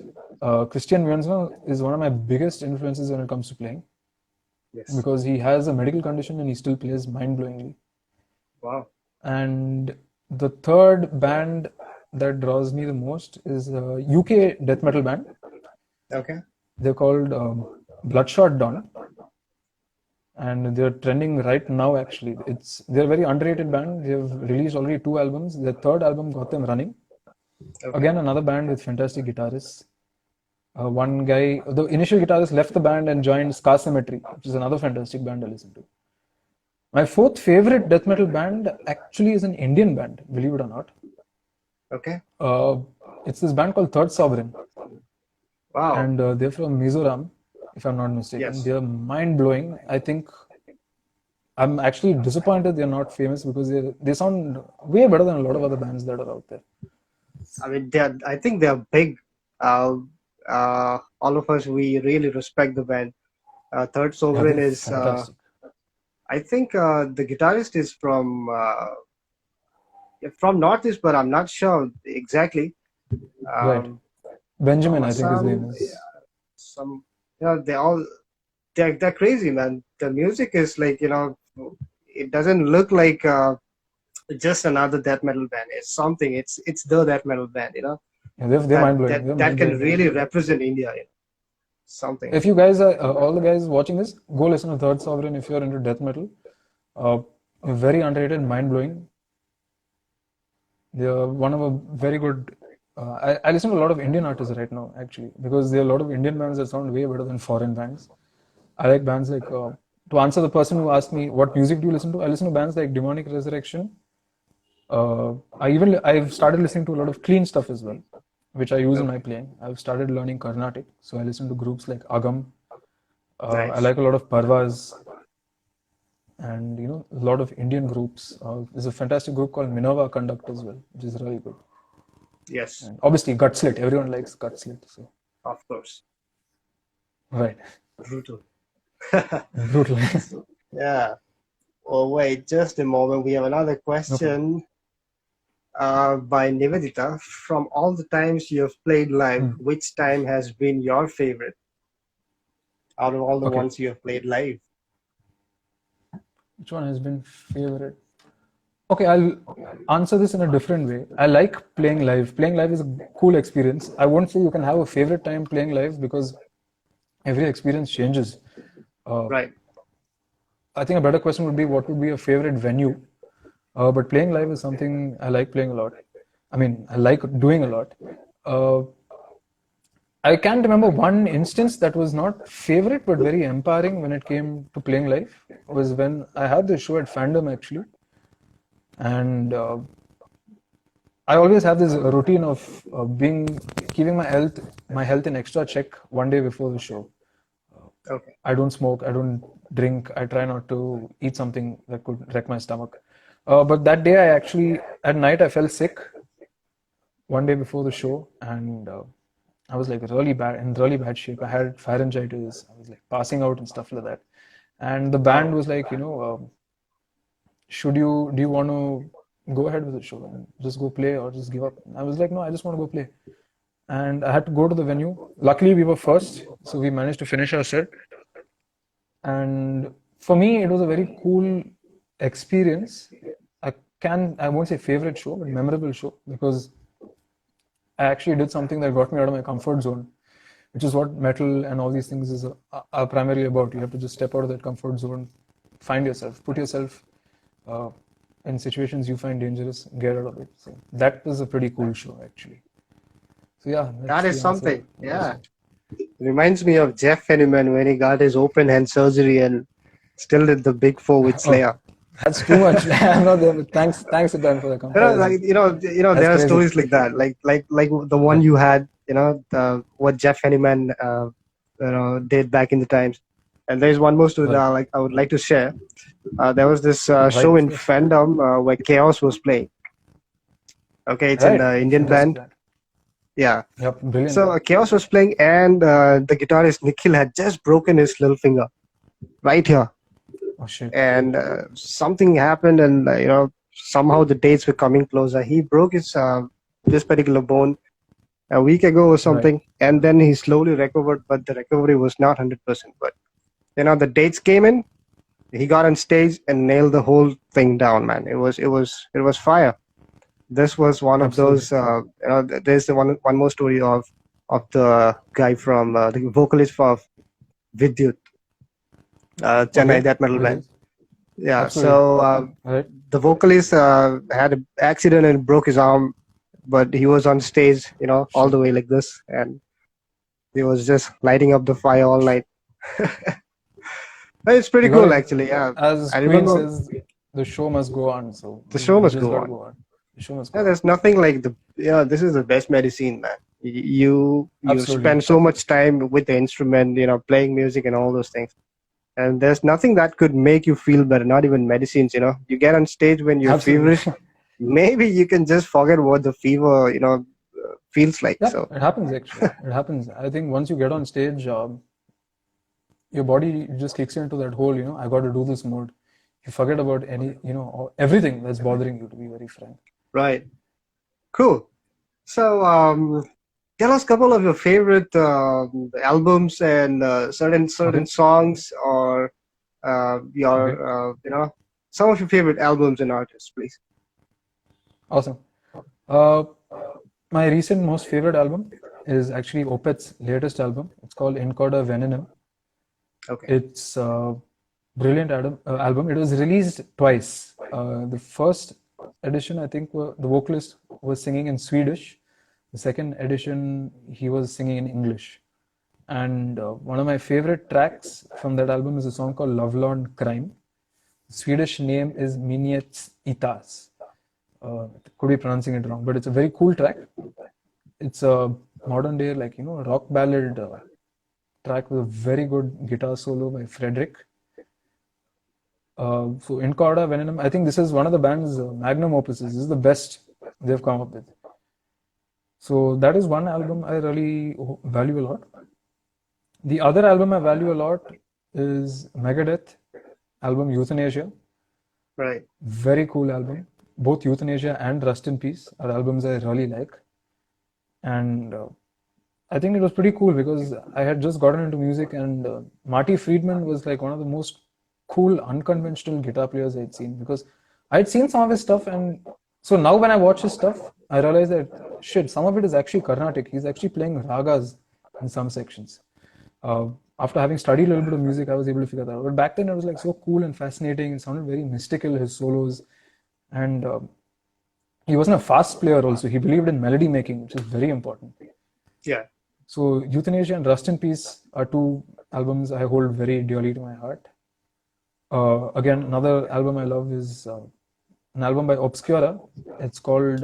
Speaker 2: Christian Wiernsma, is one of my biggest influences when it comes to playing
Speaker 1: Yes.
Speaker 2: because he has a medical condition and he still plays mind blowingly.
Speaker 1: Wow.
Speaker 2: And the third band that draws me the most is a UK death metal band.
Speaker 1: Okay.
Speaker 2: They're called Bloodshot Dawn, and they're trending right now. Actually, they're a very underrated band. They've released already 2 albums. Their third album got them running.
Speaker 1: Okay.
Speaker 2: Again, another band with fantastic guitarists. One guy, the initial guitarist, left the band and joined Scar Symmetry, which is another fantastic band to listen to. My fourth favorite death metal band actually is an Indian band, believe it or not.
Speaker 1: Okay.
Speaker 2: It's this band called Third Sovereign,
Speaker 1: Wow.
Speaker 2: and they're from Mizoram, if I'm not mistaken.
Speaker 1: Yes.
Speaker 2: They're mind blowing. I think I'm actually disappointed they're not famous because they sound way better than a lot of other bands that are out there.
Speaker 1: I mean, I think they're big. Uh, all of us, we really respect the band. Third
Speaker 2: Yeah,
Speaker 1: Sovereign
Speaker 2: they're
Speaker 1: is,
Speaker 2: fantastic.
Speaker 1: I think, the guitarist is from Northeast, but I'm not sure exactly.
Speaker 2: Right.
Speaker 1: Um,
Speaker 2: Benjamin,
Speaker 1: from
Speaker 2: I think his name
Speaker 1: Assam,
Speaker 2: is.
Speaker 1: some, they're crazy, man. The music is like, it doesn't look like just another death metal band. It's something. It's the death metal band.
Speaker 2: Yeah, they're
Speaker 1: That
Speaker 2: mind blowing.
Speaker 1: that
Speaker 2: They're
Speaker 1: that
Speaker 2: mind
Speaker 1: can
Speaker 2: blowing.
Speaker 1: really represent India. Something.
Speaker 2: If you guys are all the guys watching this, go listen to Third Sovereign if you're into death metal. Uh, very underrated, mind blowing. They're one of a very good. I listen to a lot of Indian artists right now, actually, because there are a lot of Indian bands that sound way better than foreign bands. I like bands like, to answer the person who asked me, what music do you listen to? I listen to bands like Demonic Resurrection. I've started listening to a lot of clean stuff as well, which I use in my
Speaker 1: Okay.
Speaker 2: playing. I've started learning Carnatic, so I listen to groups like Agam. I
Speaker 1: Nice.
Speaker 2: like a lot of Parvas and a lot of Indian groups. There's a fantastic group called Minerva Conduct as well, which is really good.
Speaker 1: Yes.
Speaker 2: And obviously Gutslit, everyone likes Gutslit. So
Speaker 1: Of course.
Speaker 2: right,
Speaker 1: Brutal.
Speaker 2: brutal.
Speaker 1: Yeah. Oh wait, just a moment. We have another
Speaker 2: No problem.
Speaker 1: question by Nivedita. From all the times you have played live,
Speaker 2: Hmm.
Speaker 1: which time has been your favorite out of all the
Speaker 2: Okay,
Speaker 1: ones you have played live?
Speaker 2: which one has been favorite? Okay, I'll answer this in a different way. I like playing live. Playing live is a cool experience. I won't say you can have a favorite time playing live because every experience changes. Uh,
Speaker 1: Right.
Speaker 2: I think a better question would be what would be a favorite venue? But playing live is something I like playing a lot. I mean, I like doing a lot. Uh, I can't remember one instance that was not favorite but very empowering when it came to playing live. Was when I had this show at Fandom actually, and I always have this routine of keeping my health in extra check one day before the show.
Speaker 1: Okay.
Speaker 2: I don't smoke, I don't drink, I try not to eat something that could wreck my stomach. But that day, at night, I fell sick one day before the show, and I was like in really bad shape. I had pharyngitis, I was like passing out and stuff like that. And the band
Speaker 1: Wow.
Speaker 2: was like, do you want to go ahead with the show and just go play or just give up? I was like, no, I just want to go play. And I had to go to the venue. Luckily, we were first, so we managed to finish our set. And for me, it was a very cool experience. I won't say favorite show, but memorable show because I actually did something that got me out of my comfort zone, which is what metal and all these things are primarily about. You have to just step out of that comfort zone, find yourself, put yourself uh, in situations you find dangerous, get out of it. So that was a pretty cool show, actually. So yeah,
Speaker 1: That
Speaker 2: that's
Speaker 1: is
Speaker 2: the answer.
Speaker 1: something. Yeah. Reminds me of Jeff Fenneman when he got his open hand surgery and still did the Big Four with
Speaker 2: Oh,
Speaker 1: Slayer.
Speaker 2: that's too much. I'm not there, but thanks, Sidharth, for the comparison. That's
Speaker 1: There are
Speaker 2: crazy.
Speaker 1: stories like that, like the one
Speaker 2: Right,
Speaker 1: you had, what Jeff Henneman, did back in the times. And there's one more story that
Speaker 2: right,
Speaker 1: I would like to share. There was this
Speaker 2: right,
Speaker 1: show
Speaker 2: of
Speaker 1: in
Speaker 2: course.
Speaker 1: Fandom where Chaos was playing, Okay, it's an
Speaker 2: Right.
Speaker 1: Indian
Speaker 2: Fantastic
Speaker 1: band.
Speaker 2: band.
Speaker 1: Yeah.
Speaker 2: Yep, brilliant
Speaker 1: So
Speaker 2: band.
Speaker 1: Chaos was playing, and the guitarist Nikhil had just broken his little finger right here,
Speaker 2: Oh shit.
Speaker 1: and something happened, and somehow the dates were coming closer. He broke his this particular bone a week ago or
Speaker 2: Right.
Speaker 1: something, and then he slowly recovered, but the recovery was not 100%. But the dates came in. He got on stage and nailed the whole thing down, man. It was fire. This was one of
Speaker 2: Absolutely.
Speaker 1: those. There's the one more story of the guy from the vocalist for Vidyut, Chennai,
Speaker 2: Okay.
Speaker 1: that metal band.
Speaker 2: Vidit.
Speaker 1: Yeah.
Speaker 2: Absolutely.
Speaker 1: So
Speaker 2: Right.
Speaker 1: the vocalist had an accident and broke his arm, but he was on stage, all
Speaker 2: Shit.
Speaker 1: the way like this, and he was just lighting up the fire all night. It's pretty
Speaker 2: You got
Speaker 1: cool,
Speaker 2: to,
Speaker 1: actually. Yeah,
Speaker 2: as
Speaker 1: I
Speaker 2: Queen
Speaker 1: remember
Speaker 2: says, the show must go on. So
Speaker 1: the show
Speaker 2: we
Speaker 1: must
Speaker 2: just
Speaker 1: go
Speaker 2: got to
Speaker 1: on.
Speaker 2: go on. The show must go
Speaker 1: Yeah,
Speaker 2: on.
Speaker 1: there's nothing like this is the best medicine, man. You
Speaker 2: Absolutely.
Speaker 1: spend so much time with the instrument, playing music and all those things. And there's nothing that could make you feel better, not even medicines. You get on stage when you're
Speaker 2: Absolutely.
Speaker 1: feverish, maybe you can just forget what the fever, feels like.
Speaker 2: Yep.
Speaker 1: So,
Speaker 2: It happens actually. It happens. I think once you get on stage, your body just kicks into that whole, I got to do this mode. You forget about everything that's bothering you, to be very frank.
Speaker 1: right. Cool. So, tell us a couple of your favorite albums and certain
Speaker 2: Okay.
Speaker 1: songs, or
Speaker 2: Okay.
Speaker 1: some of your favorite albums and artists, please.
Speaker 2: Awesome. Uh, my recent most favorite album is actually Opeth's latest album. It's called In Coda Venenum.
Speaker 1: Okay.
Speaker 2: It's a brilliant album. It was released twice. The first edition, I think, the vocalist was singing in Swedish. The second edition, he was singing in English. And one of my favorite tracks from that album is a song called Lovelorn Crime. The Swedish name is Minets Itas. Could be pronouncing it wrong, but it's a very cool track. It's a modern day, rock ballad track with a very good guitar solo by Frederick. So In Corda Venom, I think this is one of the band's magnum opuses. This is the best they've come up with. So that is one album I really value a lot. The other album I value a lot is Megadeth album Euthanasia.
Speaker 1: Right.
Speaker 2: Very cool album. Both Euthanasia and Rust in Peace are albums I really like. And I think it was pretty cool because I had just gotten into music, and Marty Friedman was like one of the most cool, unconventional guitar players I'd seen, because I'd seen some of his stuff, and so now when I watch his stuff, I realize that shit, some of it is actually Carnatic. He's actually playing ragas in some sections. After having studied a little bit of music, I was able to figure that out. But back then, it was like so cool and fascinating. It sounded very mystical, his solos, and he wasn't a fast player. Also, he believed in melody making, which is very important.
Speaker 1: Yeah.
Speaker 2: So Euthanasia and Rust in Peace are two albums I hold very dearly to my heart. Again, another album I love is an album by Obscura. It's called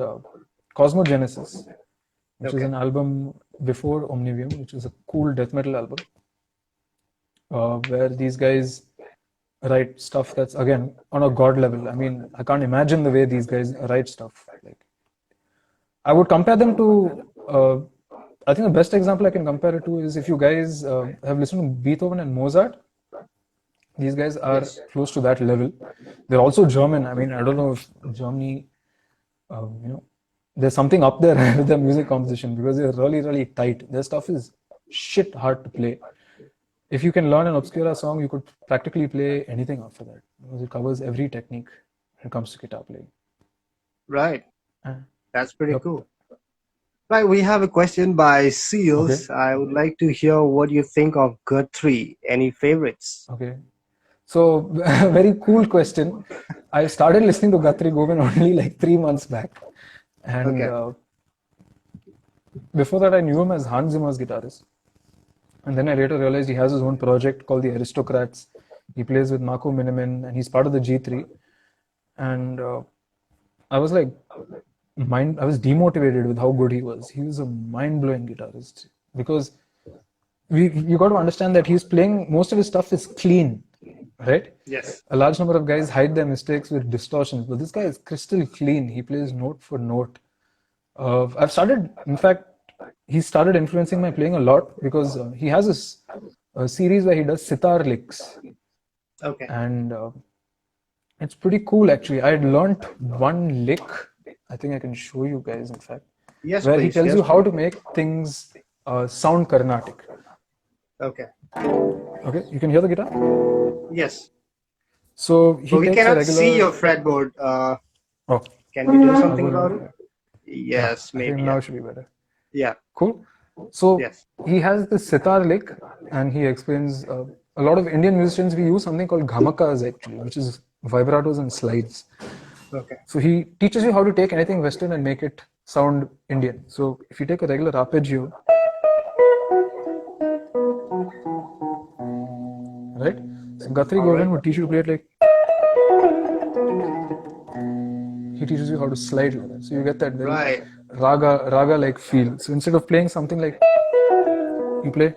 Speaker 2: Cosmogenesis, which is an album before Omnivium, which is a cool death metal album, where these guys write stuff that's, again, on a god level. I mean, I can't imagine the way these guys write stuff. Like, I would compare them to, I think the best example I can compare it to is if you guys have listened to Beethoven and Mozart. These guys are close to that level. They're also German. I mean, I don't know if Germany, there's something up there with their music composition, because they're really, really tight. Their stuff is shit hard to play. If you can learn an Obscura song, you could practically play anything after that, because it covers every technique when it comes to guitar playing.
Speaker 1: Right. That's pretty cool. Right, we have a question by Seals.
Speaker 2: Okay.
Speaker 1: I would like to hear what you think of Guthrie. Any favorites?
Speaker 2: Okay. So, very cool question. I started listening to Guthrie Govind only like 3 months back. And before that, I knew him as Hans Zimmer's guitarist. And then I later realized he has his own project called the Aristocrats. He plays with Marco Miniman, and he's part of the G3. And I was like, I was demotivated with how good he was. He was a mind-blowing guitarist, because you got to understand that he's playing, most of his stuff is clean, right?
Speaker 1: Yes.
Speaker 2: A large number of guys hide their mistakes with distortions, but this guy is crystal clean. He plays note for note. I've started, in fact, he started influencing my playing a lot because he has this series where he does sitar licks,
Speaker 1: Okay.
Speaker 2: and it's pretty cool actually. I had learnt one lick. I think I can show you guys, in fact,
Speaker 1: Yes,
Speaker 2: where he
Speaker 1: please.
Speaker 2: tells
Speaker 1: Yes,
Speaker 2: you how
Speaker 1: please.
Speaker 2: to make things sound Carnatic.
Speaker 1: Okay.
Speaker 2: Okay, you can hear the guitar.
Speaker 1: Yes.
Speaker 2: So
Speaker 1: But
Speaker 2: he
Speaker 1: we
Speaker 2: takes a
Speaker 1: cannot see
Speaker 2: regular.
Speaker 1: your fretboard.
Speaker 2: Oh,
Speaker 1: Can we do
Speaker 2: I'll
Speaker 1: something
Speaker 2: go
Speaker 1: about
Speaker 2: down
Speaker 1: it?
Speaker 2: here. Yeah,
Speaker 1: Yes,
Speaker 2: I think
Speaker 1: maybe.
Speaker 2: now
Speaker 1: Yeah.
Speaker 2: it should be better.
Speaker 1: Yeah.
Speaker 2: Cool. So
Speaker 1: Yes.
Speaker 2: he has this sitar lick, and he explains a lot of Indian musicians, we use something called ghamakas actually, which is vibratos and slides.
Speaker 1: Okay.
Speaker 2: So he teaches you how to take anything Western and make it sound Indian. So if you take a regular arpeggio, right? So Guthrie
Speaker 1: All right.
Speaker 2: Govind would teach you to play it like. He teaches you how to slide like that. So you get that very
Speaker 1: Right.
Speaker 2: raga like feel. So instead of playing something like you play,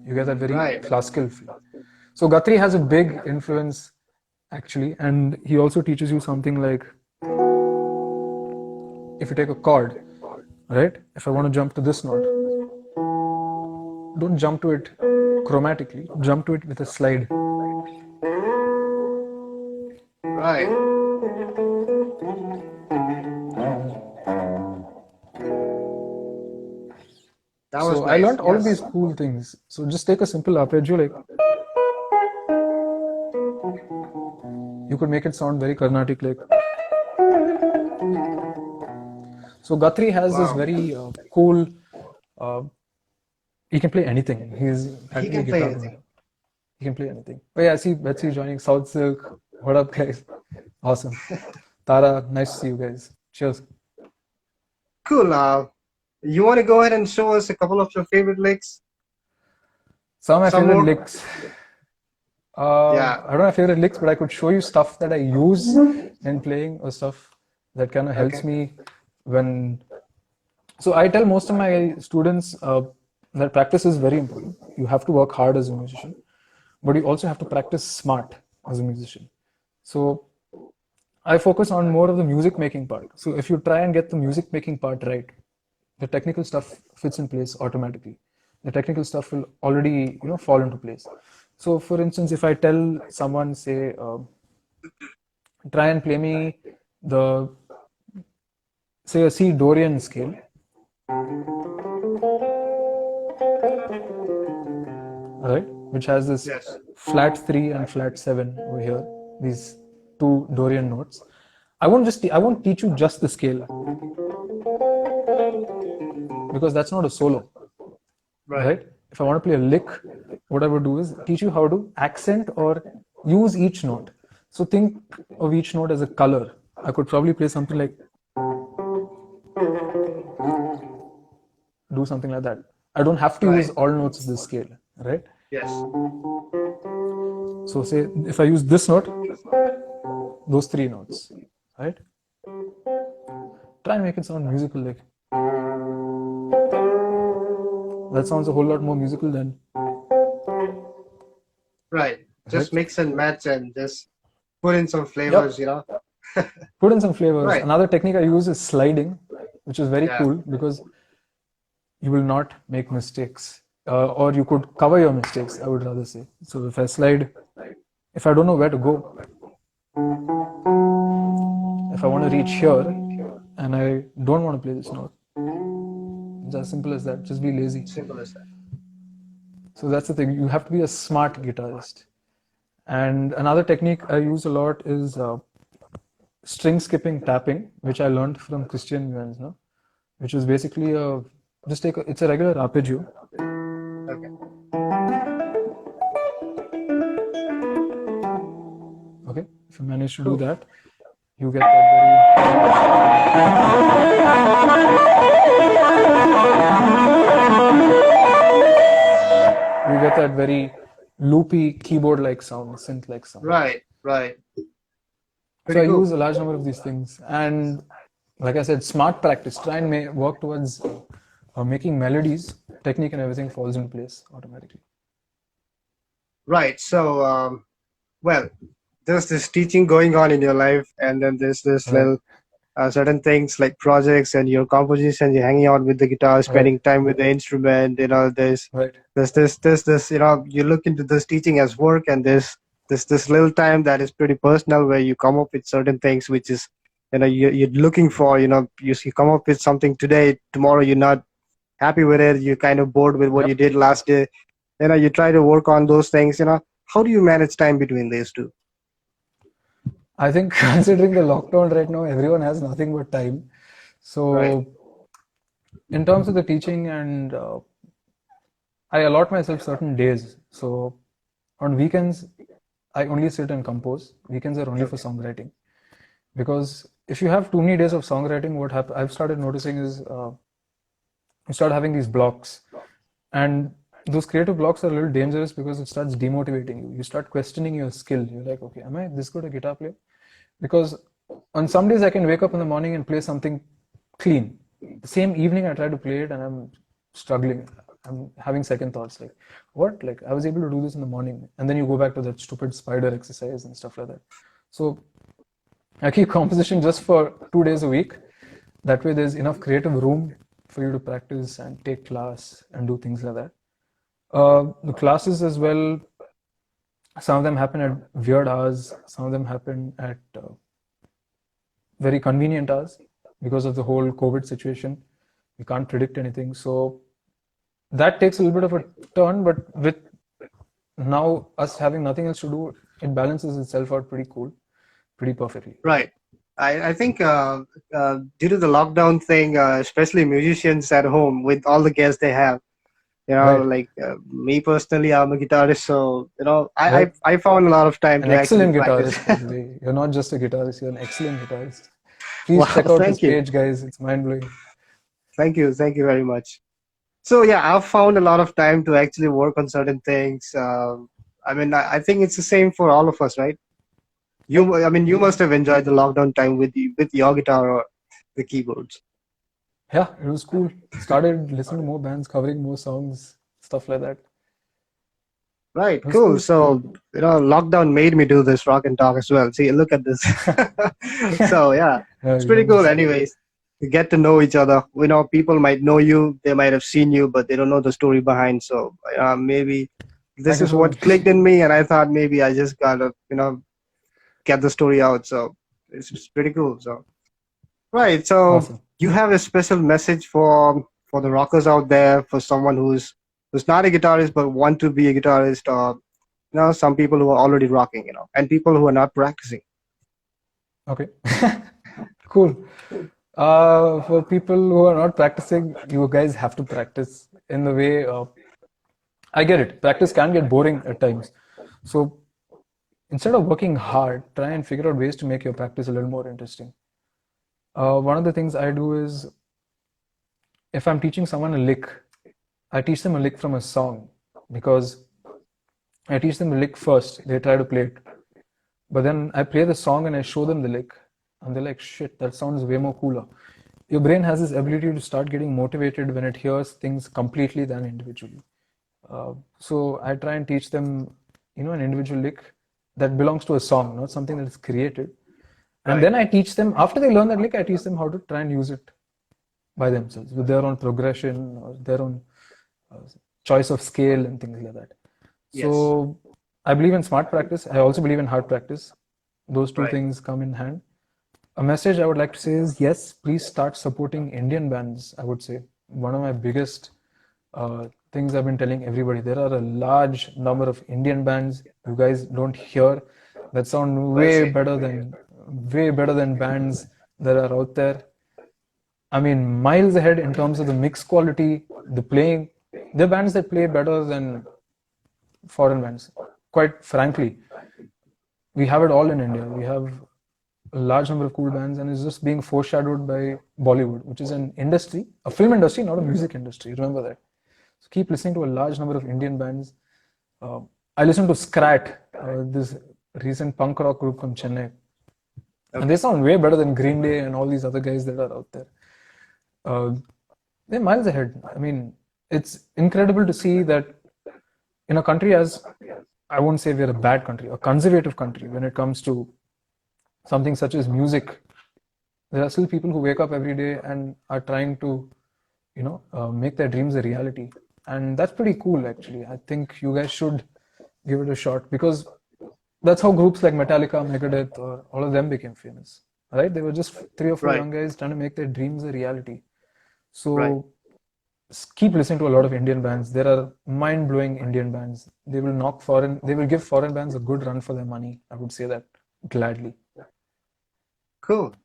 Speaker 2: you get that very
Speaker 1: Right.
Speaker 2: classical feel. So Guthrie has a big influence actually, and he also teaches you something like if you take a chord, right? If I want to jump to this note, don't jump to it chromatically, jump to it with a slide.
Speaker 1: Right. That was
Speaker 2: So I
Speaker 1: nice.
Speaker 2: learned all of these
Speaker 1: Yes.
Speaker 2: cool things. So just take a simple arpeggio, like you could make it sound very Carnatic, like. So Guthrie has this
Speaker 1: Wow.
Speaker 2: very cool. Uh, he can play anything. He's
Speaker 1: He
Speaker 2: practically a
Speaker 1: can play
Speaker 2: guitar player.
Speaker 1: anything.
Speaker 2: He can play anything. Oh yeah, I see Betsy joining South Silk. What up, guys? Awesome. Tara, nice to see you guys. Cheers.
Speaker 1: Cool. You want to go ahead and show us a couple of your favorite licks?
Speaker 2: Some of my
Speaker 1: Some
Speaker 2: favorite
Speaker 1: more?
Speaker 2: licks.
Speaker 1: Yeah.
Speaker 2: I don't have favorite licks, but I could show you stuff that I use in playing or stuff that kind of helps
Speaker 1: Okay.
Speaker 2: me when. So I tell most of my students that practice is very important. You have to work hard as a musician, but you also have to practice smart as a musician. So I focus on more of the music making part. So if you try and get the music making part right, the technical stuff fits in place automatically. The technical stuff will already, fall into place. So for instance, if I tell someone, say, try and play me the, say, a C Dorian scale, right, which has this
Speaker 1: Yes.
Speaker 2: flat 3 and flat 7 over here, these two Dorian notes. I won't teach you just the scale because that's not a solo,
Speaker 1: Right.
Speaker 2: right? If I want to play a lick, what I would do is teach you how to accent or use each note. So think of each note as a color. I could probably play something like, do something like that. I don't have to use
Speaker 1: Right.
Speaker 2: all notes of this scale, right?
Speaker 1: Yes.
Speaker 2: So say if I use this note, those 3 notes, right? Try and make it sound musical, like that sounds a whole lot more musical than.
Speaker 1: Right. Just
Speaker 2: Right?
Speaker 1: mix and match and just put in some flavors,
Speaker 2: Yep. Put in some flavors.
Speaker 1: Right.
Speaker 2: Another technique I use is sliding, which is very
Speaker 1: Yeah.
Speaker 2: cool because you will not make mistakes, or you could cover your mistakes, I would rather say. So if I slide, if I don't know where to go, if I want to reach here and I don't want to play this note, it's as simple as that. Just be lazy.
Speaker 1: Simple as that.
Speaker 2: So that's the thing. You have to be a smart guitarist. And another technique I use a lot is string skipping tapping, which I learned from Christian Nguyen's, no? Which is basically it's a regular arpeggio.
Speaker 1: Okay.
Speaker 2: Okay, if you manage to do that, you get that very loopy keyboard-like sound, synth-like sound.
Speaker 1: Right. Right.
Speaker 2: So
Speaker 1: Pretty
Speaker 2: I
Speaker 1: cool.
Speaker 2: use a large number of these things, and like I said, smart practice. Try and work towards making melodies. Technique and everything falls into place automatically.
Speaker 1: Right. So, well, there's this teaching going on in your life, and then there's this
Speaker 2: Right.
Speaker 1: little certain things like projects and your composition, you're hanging out with the guitar,
Speaker 2: Right.
Speaker 1: spending time with the instrument,
Speaker 2: Right.
Speaker 1: this, you look into this teaching as work, and this little time that is pretty personal where you come up with certain things which is, you're looking for, you come up with something today, tomorrow you're not happy with it, you're kind of bored with what you
Speaker 2: Yep.
Speaker 1: did last day, you try to work on those things, how do you manage time between these two?
Speaker 2: I think considering the lockdown right now, everyone has nothing but time.
Speaker 1: Right.
Speaker 2: So in terms of the teaching, and I allot myself certain days. So on weekends, I only sit and compose. Weekends are only for
Speaker 1: Okay.
Speaker 2: songwriting. Because if you have too many days of songwriting, what I've started noticing is you start having these blocks, and those creative blocks are a little dangerous because it starts demotivating you. You start questioning your skill. You're like, okay, am I this good a guitar player? Because on some days I can wake up in the morning and play something clean. The same evening I try to play it and I'm struggling. I'm having second thoughts like, what? Like I was able to do this in the morning, and then you go back to that stupid spider exercise and stuff like that. So I keep composition just for 2 days a week. That way there's enough creative room for you to practice and take class and do things like that. The classes as well, some of them happen at weird hours, some of them happen at very convenient hours because of the whole COVID situation. You can't predict anything. So that takes a little bit of a turn, but with now us having nothing else to do, it balances itself out pretty cool, pretty perfectly.
Speaker 1: Right. I think due to the lockdown thing, especially musicians at home with all the guests they have,
Speaker 2: Right,
Speaker 1: like me personally, I'm a guitarist, so
Speaker 2: right.
Speaker 1: I found a lot of time
Speaker 2: An
Speaker 1: to actually
Speaker 2: excellent
Speaker 1: practice.
Speaker 2: guitarist, by the way. You're not just a guitarist, you're an excellent guitarist. Please
Speaker 1: Wow,
Speaker 2: check out his
Speaker 1: thank you,
Speaker 2: page, guys. It's mind blowing.
Speaker 1: thank you very much. So yeah, I've found a lot of time to actually work on certain things. I mean, I think it's the same for all of us, right?
Speaker 2: Yep.
Speaker 1: I mean, you must have enjoyed the lockdown time with your guitar or the keyboards.
Speaker 2: Yeah, it was cool. Started listening to more bands, covering more songs, stuff like that.
Speaker 1: Right,
Speaker 2: It was
Speaker 1: cool.
Speaker 2: cool.
Speaker 1: So, lockdown made me do this rock and talk as well. See, look at this. So, yeah, it's
Speaker 2: You
Speaker 1: pretty
Speaker 2: know,
Speaker 1: cool. Anyways, to get to know each other. People might know you, they might have seen you, but they don't know the story behind. So, maybe this
Speaker 2: thank you
Speaker 1: is
Speaker 2: so
Speaker 1: what
Speaker 2: much.
Speaker 1: clicked in me, and I thought maybe I just gotta, get the story out. So, it's pretty cool. So, right. So,
Speaker 2: Awesome.
Speaker 1: you have a special message for the rockers out there, for someone who's not a guitarist but want to be a guitarist, or some people who are already rocking, and people who are not practicing.
Speaker 2: Okay. Cool. For people who are not practicing, you guys have to practice in the way. I get it. Practice can get boring at times. So instead of working hard, try and figure out ways to make your practice a little more interesting. One of the things I do is if I'm teaching someone a lick, I teach them a lick from a song because I teach them the lick first. They try to play it. But then I play the song and I show them the lick. And they're like, shit, that sounds way more cooler. Your brain has this ability to start getting motivated when it hears things completely than individually. So I try and teach them, an individual lick that belongs to a song, not something that is created. And
Speaker 1: Right.
Speaker 2: then I teach them, after they learn that lick, I teach them how to try and use it by themselves with their own progression or their own uh, choice of scale and things like that.
Speaker 1: Yes.
Speaker 2: So I believe in smart practice. I also believe in hard practice. Those two
Speaker 1: Right.
Speaker 2: things come in hand. A message I would like to say is yes, please start supporting Indian bands. I would say one of my biggest things I've been telling everybody. There are a large number of Indian bands you guys don't hear that sound
Speaker 1: Well said.
Speaker 2: way better than bands that are out there. I mean, miles ahead in terms of the mix quality, the playing. There are bands that play better than foreign bands. Quite frankly, we have it all in India. We have a large number of cool bands, and it's just being foreshadowed by Bollywood, which is an industry, a film industry, not a music industry. Remember that. So keep listening to a large number of Indian bands. Uh, I listened to Scrat, this recent punk rock group from Chennai, and they
Speaker 1: Okay.
Speaker 2: sound way better than Green Day and all these other guys that are out there. Uh, they're miles ahead. I mean, it's incredible to see that in a country as, I won't say we're a bad country, a conservative country when it comes to something such as music, There are still people who wake up every day and are trying to, make their dreams a reality. And that's pretty cool, actually. I think you guys should give it a shot, because that's how groups like Metallica, Megadeth, or all of them became famous, right? They were just three or four
Speaker 1: Right,
Speaker 2: young guys trying to make their dreams a reality.
Speaker 1: right.
Speaker 2: So keep listening to a lot of Indian bands. There are mind-blowing Indian bands. They will give foreign bands a good run for their money. I would say that gladly.
Speaker 1: Cool.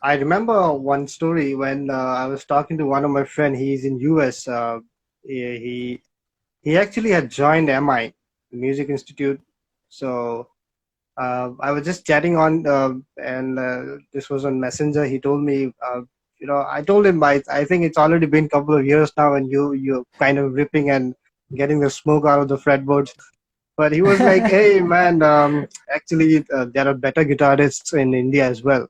Speaker 1: I remember one story when I was talking to one of my friend. He's in US. He he actually had joined MI, Music Institute. So I was just chatting on, and this was on Messenger. He told me, I told him I think it's already been a couple of years now, and you're kind of ripping and getting the smoke out of the fretboards. But he was like, "Hey, man, actually, there are better guitarists in India as well.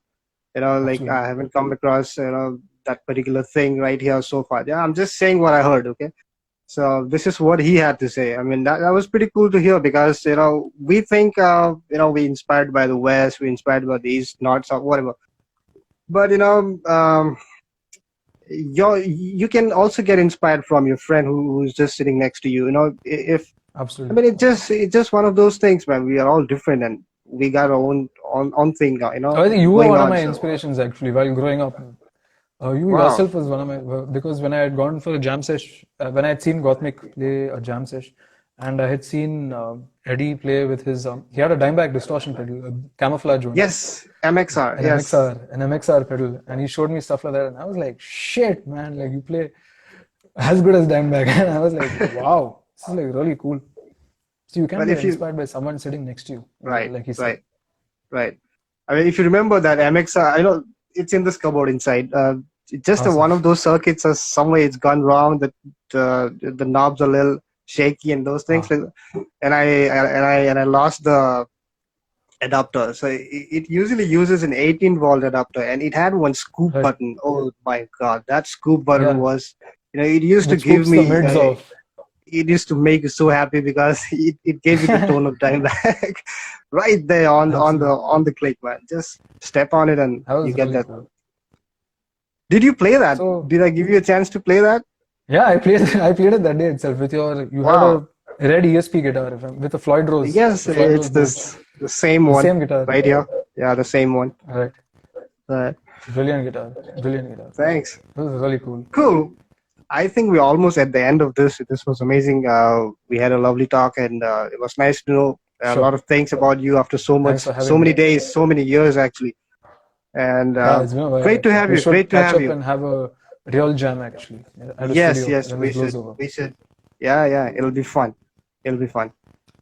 Speaker 1: Like
Speaker 2: Absolutely.
Speaker 1: I haven't come across that particular thing right here so far. Yeah, I'm just saying what I heard. Okay." So this is what he had to say. I mean, that was pretty cool to hear because, we think, we inspired by the West, we inspired by the East, North, South, whatever. But, you can also get inspired from your friend who's just sitting next to you. If I
Speaker 2: Absolutely.
Speaker 1: mean, it's just one of those things, man. We are all different and we got our own thing,
Speaker 2: I think you were
Speaker 1: going
Speaker 2: one of
Speaker 1: on.
Speaker 2: my
Speaker 1: So,
Speaker 2: inspirations, actually, while growing up. You
Speaker 1: wow.
Speaker 2: yourself was one of my, because when I had gone for a jam sesh, when I had seen Gottmik play a jam sesh, and I had seen Eddie play with his, he had a Dimebag distortion pedal, a camouflage one,
Speaker 1: Yes, MXR.
Speaker 2: an
Speaker 1: Yes.
Speaker 2: MXR pedal, and he showed me stuff like that, and I was like, shit, man, like you play as good as Dimebag, and I was like, wow, this is like really cool. So you can
Speaker 1: Well,
Speaker 2: get
Speaker 1: if you,
Speaker 2: inspired by someone sitting next to you,
Speaker 1: right,
Speaker 2: like he said.
Speaker 1: right. Right. I mean, if you remember that MXR, I know it's in this cupboard inside. Just
Speaker 2: Awesome.
Speaker 1: one of those circuits, somewhere it's gone wrong. The knobs are a little shaky and those things.
Speaker 2: Ah,
Speaker 1: And I lost the adapter. So it usually uses an 18-volt adapter, and it had one scoop
Speaker 2: right.
Speaker 1: button. Oh my God, that scoop button
Speaker 2: Yeah,
Speaker 1: was, it used to
Speaker 2: which
Speaker 1: give
Speaker 2: scoops the
Speaker 1: me.
Speaker 2: mids off.
Speaker 1: It used to make you so happy because it gave you the tone of time back right there
Speaker 2: Absolutely.
Speaker 1: on the click, man. Just step on it and
Speaker 2: That
Speaker 1: you
Speaker 2: was
Speaker 1: get
Speaker 2: really
Speaker 1: that.
Speaker 2: cool.
Speaker 1: Did you play that?
Speaker 2: So
Speaker 1: Did I give you a chance to play that?
Speaker 2: yeah, I played I played it that day itself with you had
Speaker 1: Wow.
Speaker 2: a red ESP guitar with a
Speaker 1: Yes,
Speaker 2: The Floyd
Speaker 1: it's
Speaker 2: Rose board.
Speaker 1: the same
Speaker 2: The
Speaker 1: one
Speaker 2: same guitar.
Speaker 1: right here. Yeah, the same one.
Speaker 2: Right.
Speaker 1: Uh,
Speaker 2: Brilliant guitar. Brilliant guitar.
Speaker 1: Thanks.
Speaker 2: It was really cool.
Speaker 1: Cool. I think we're almost at the end of this. This was amazing. We had a lovely talk, and it was nice to know a lot
Speaker 2: Sure.
Speaker 1: of things about you after
Speaker 2: Thanks for
Speaker 1: so
Speaker 2: having
Speaker 1: many
Speaker 2: me.
Speaker 1: days, so many years, actually. And
Speaker 2: Yeah, it's been a while
Speaker 1: great to
Speaker 2: actually.
Speaker 1: have
Speaker 2: We
Speaker 1: you. Great
Speaker 2: should
Speaker 1: to
Speaker 2: catch
Speaker 1: have
Speaker 2: up
Speaker 1: you.
Speaker 2: and have a real jam actually at a
Speaker 1: Yes,
Speaker 2: studio
Speaker 1: yes,
Speaker 2: when this
Speaker 1: we
Speaker 2: blows
Speaker 1: should.
Speaker 2: over.
Speaker 1: We should. Yeah, yeah. It'll be fun. It'll be fun.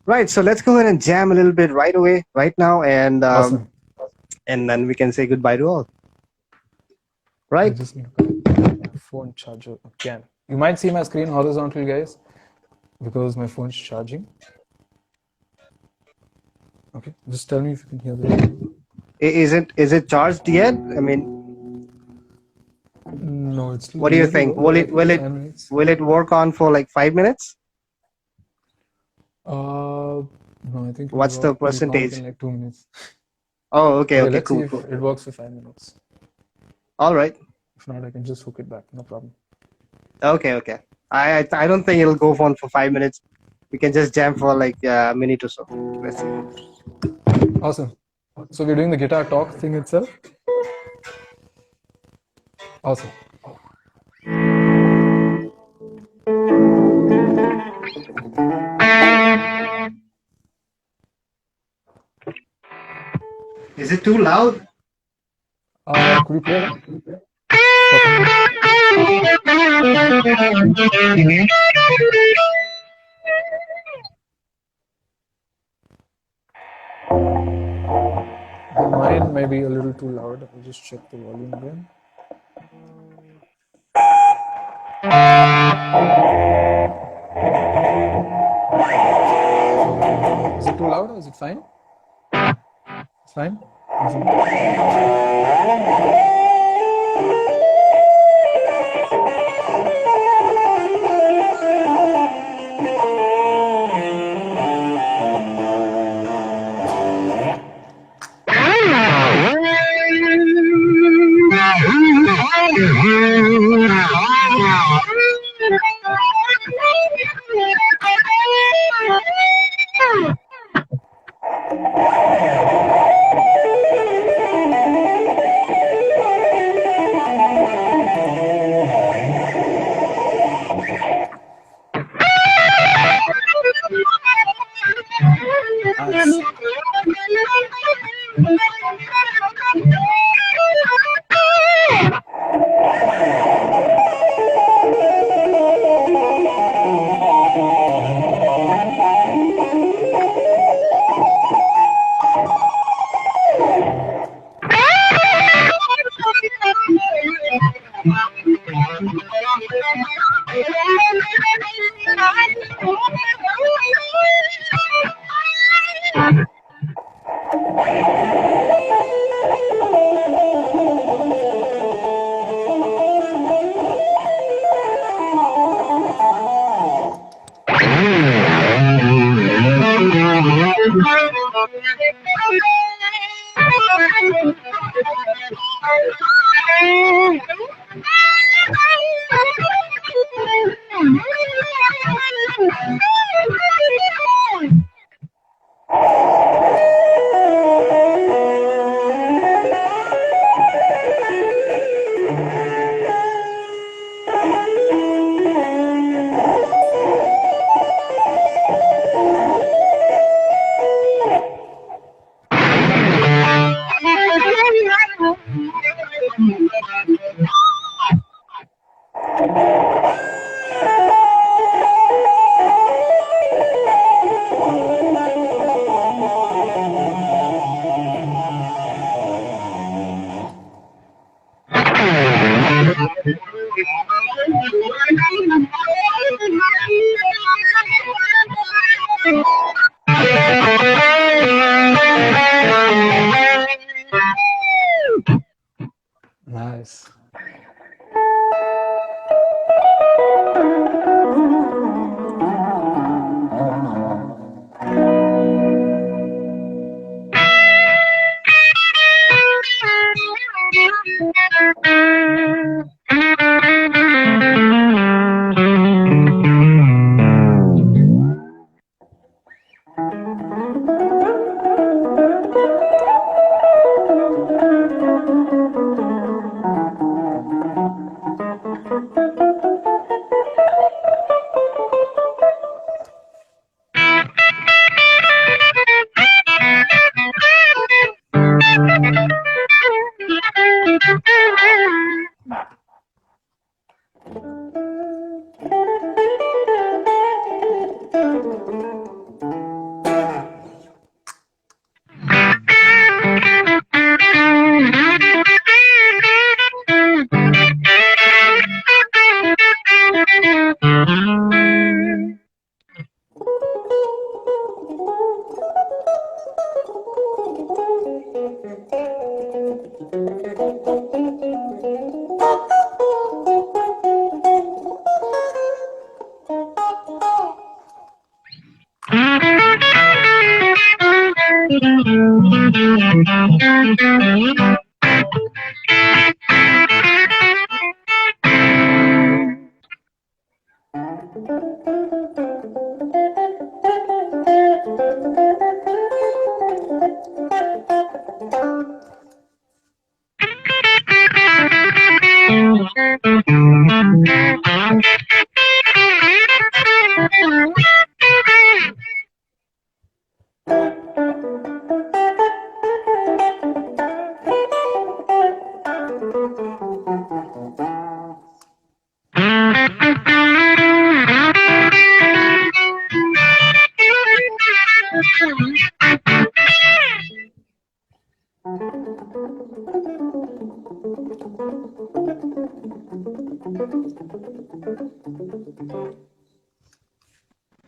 Speaker 1: Right. So let's go ahead and jam a little bit right away, right now,
Speaker 2: Awesome.
Speaker 1: and then we can say goodbye to all.
Speaker 2: I
Speaker 1: Right.
Speaker 2: just need to connect my phone charger again. You might see my screen horizontal, guys, because my phone's charging. Okay, just tell me if you can hear this.
Speaker 1: Is it charged yet? I mean,
Speaker 2: No, it's still
Speaker 1: what
Speaker 2: a
Speaker 1: do you
Speaker 2: little
Speaker 1: think?
Speaker 2: low, but
Speaker 1: Will
Speaker 2: I
Speaker 1: it
Speaker 2: think
Speaker 1: will it
Speaker 2: 5 minutes.
Speaker 1: will it work on for like 5 minutes?
Speaker 2: No, I think
Speaker 1: What's the
Speaker 2: it'll count
Speaker 1: percentage?
Speaker 2: in like 2 minutes.
Speaker 1: Oh, okay,
Speaker 2: Okay,
Speaker 1: okay,
Speaker 2: let's see
Speaker 1: cool,
Speaker 2: if
Speaker 1: cool.
Speaker 2: it works for 5 minutes.
Speaker 1: All right.
Speaker 2: If not, I can just hook it back. No problem.
Speaker 1: Okay, okay. I don't think it'll go on for 5 minutes. We can just jam for like a minute or so. Let's see.
Speaker 2: Awesome. So we're doing the guitar talk thing itself. Awesome.
Speaker 1: Is it too loud?
Speaker 2: Could you play that for someone? Okay, mine may be a little too loud. I'll just check the volume again. Is it too loud or is it fine? It's fine? Awesome. Nice.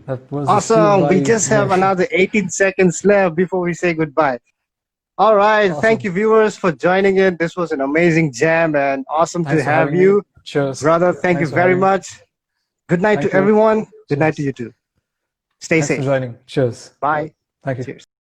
Speaker 2: That was received
Speaker 1: Awesome. We
Speaker 2: by
Speaker 1: just have another 18 seconds left before we say goodbye. All right. Thank you,
Speaker 2: Awesome.
Speaker 1: viewers, for joining in. This was an amazing jam and awesome to
Speaker 2: Thanks for
Speaker 1: have
Speaker 2: having me.
Speaker 1: you.
Speaker 2: Cheers.
Speaker 1: Brother, thank you
Speaker 2: Thanks for
Speaker 1: very
Speaker 2: having me.
Speaker 1: much. Good night
Speaker 2: Thank
Speaker 1: to
Speaker 2: you.
Speaker 1: everyone. Good night to
Speaker 2: Cheers.
Speaker 1: you too. Stay
Speaker 2: Thanks for
Speaker 1: safe.
Speaker 2: joining. Cheers.
Speaker 1: Bye.
Speaker 2: Thank you.
Speaker 1: Cheers.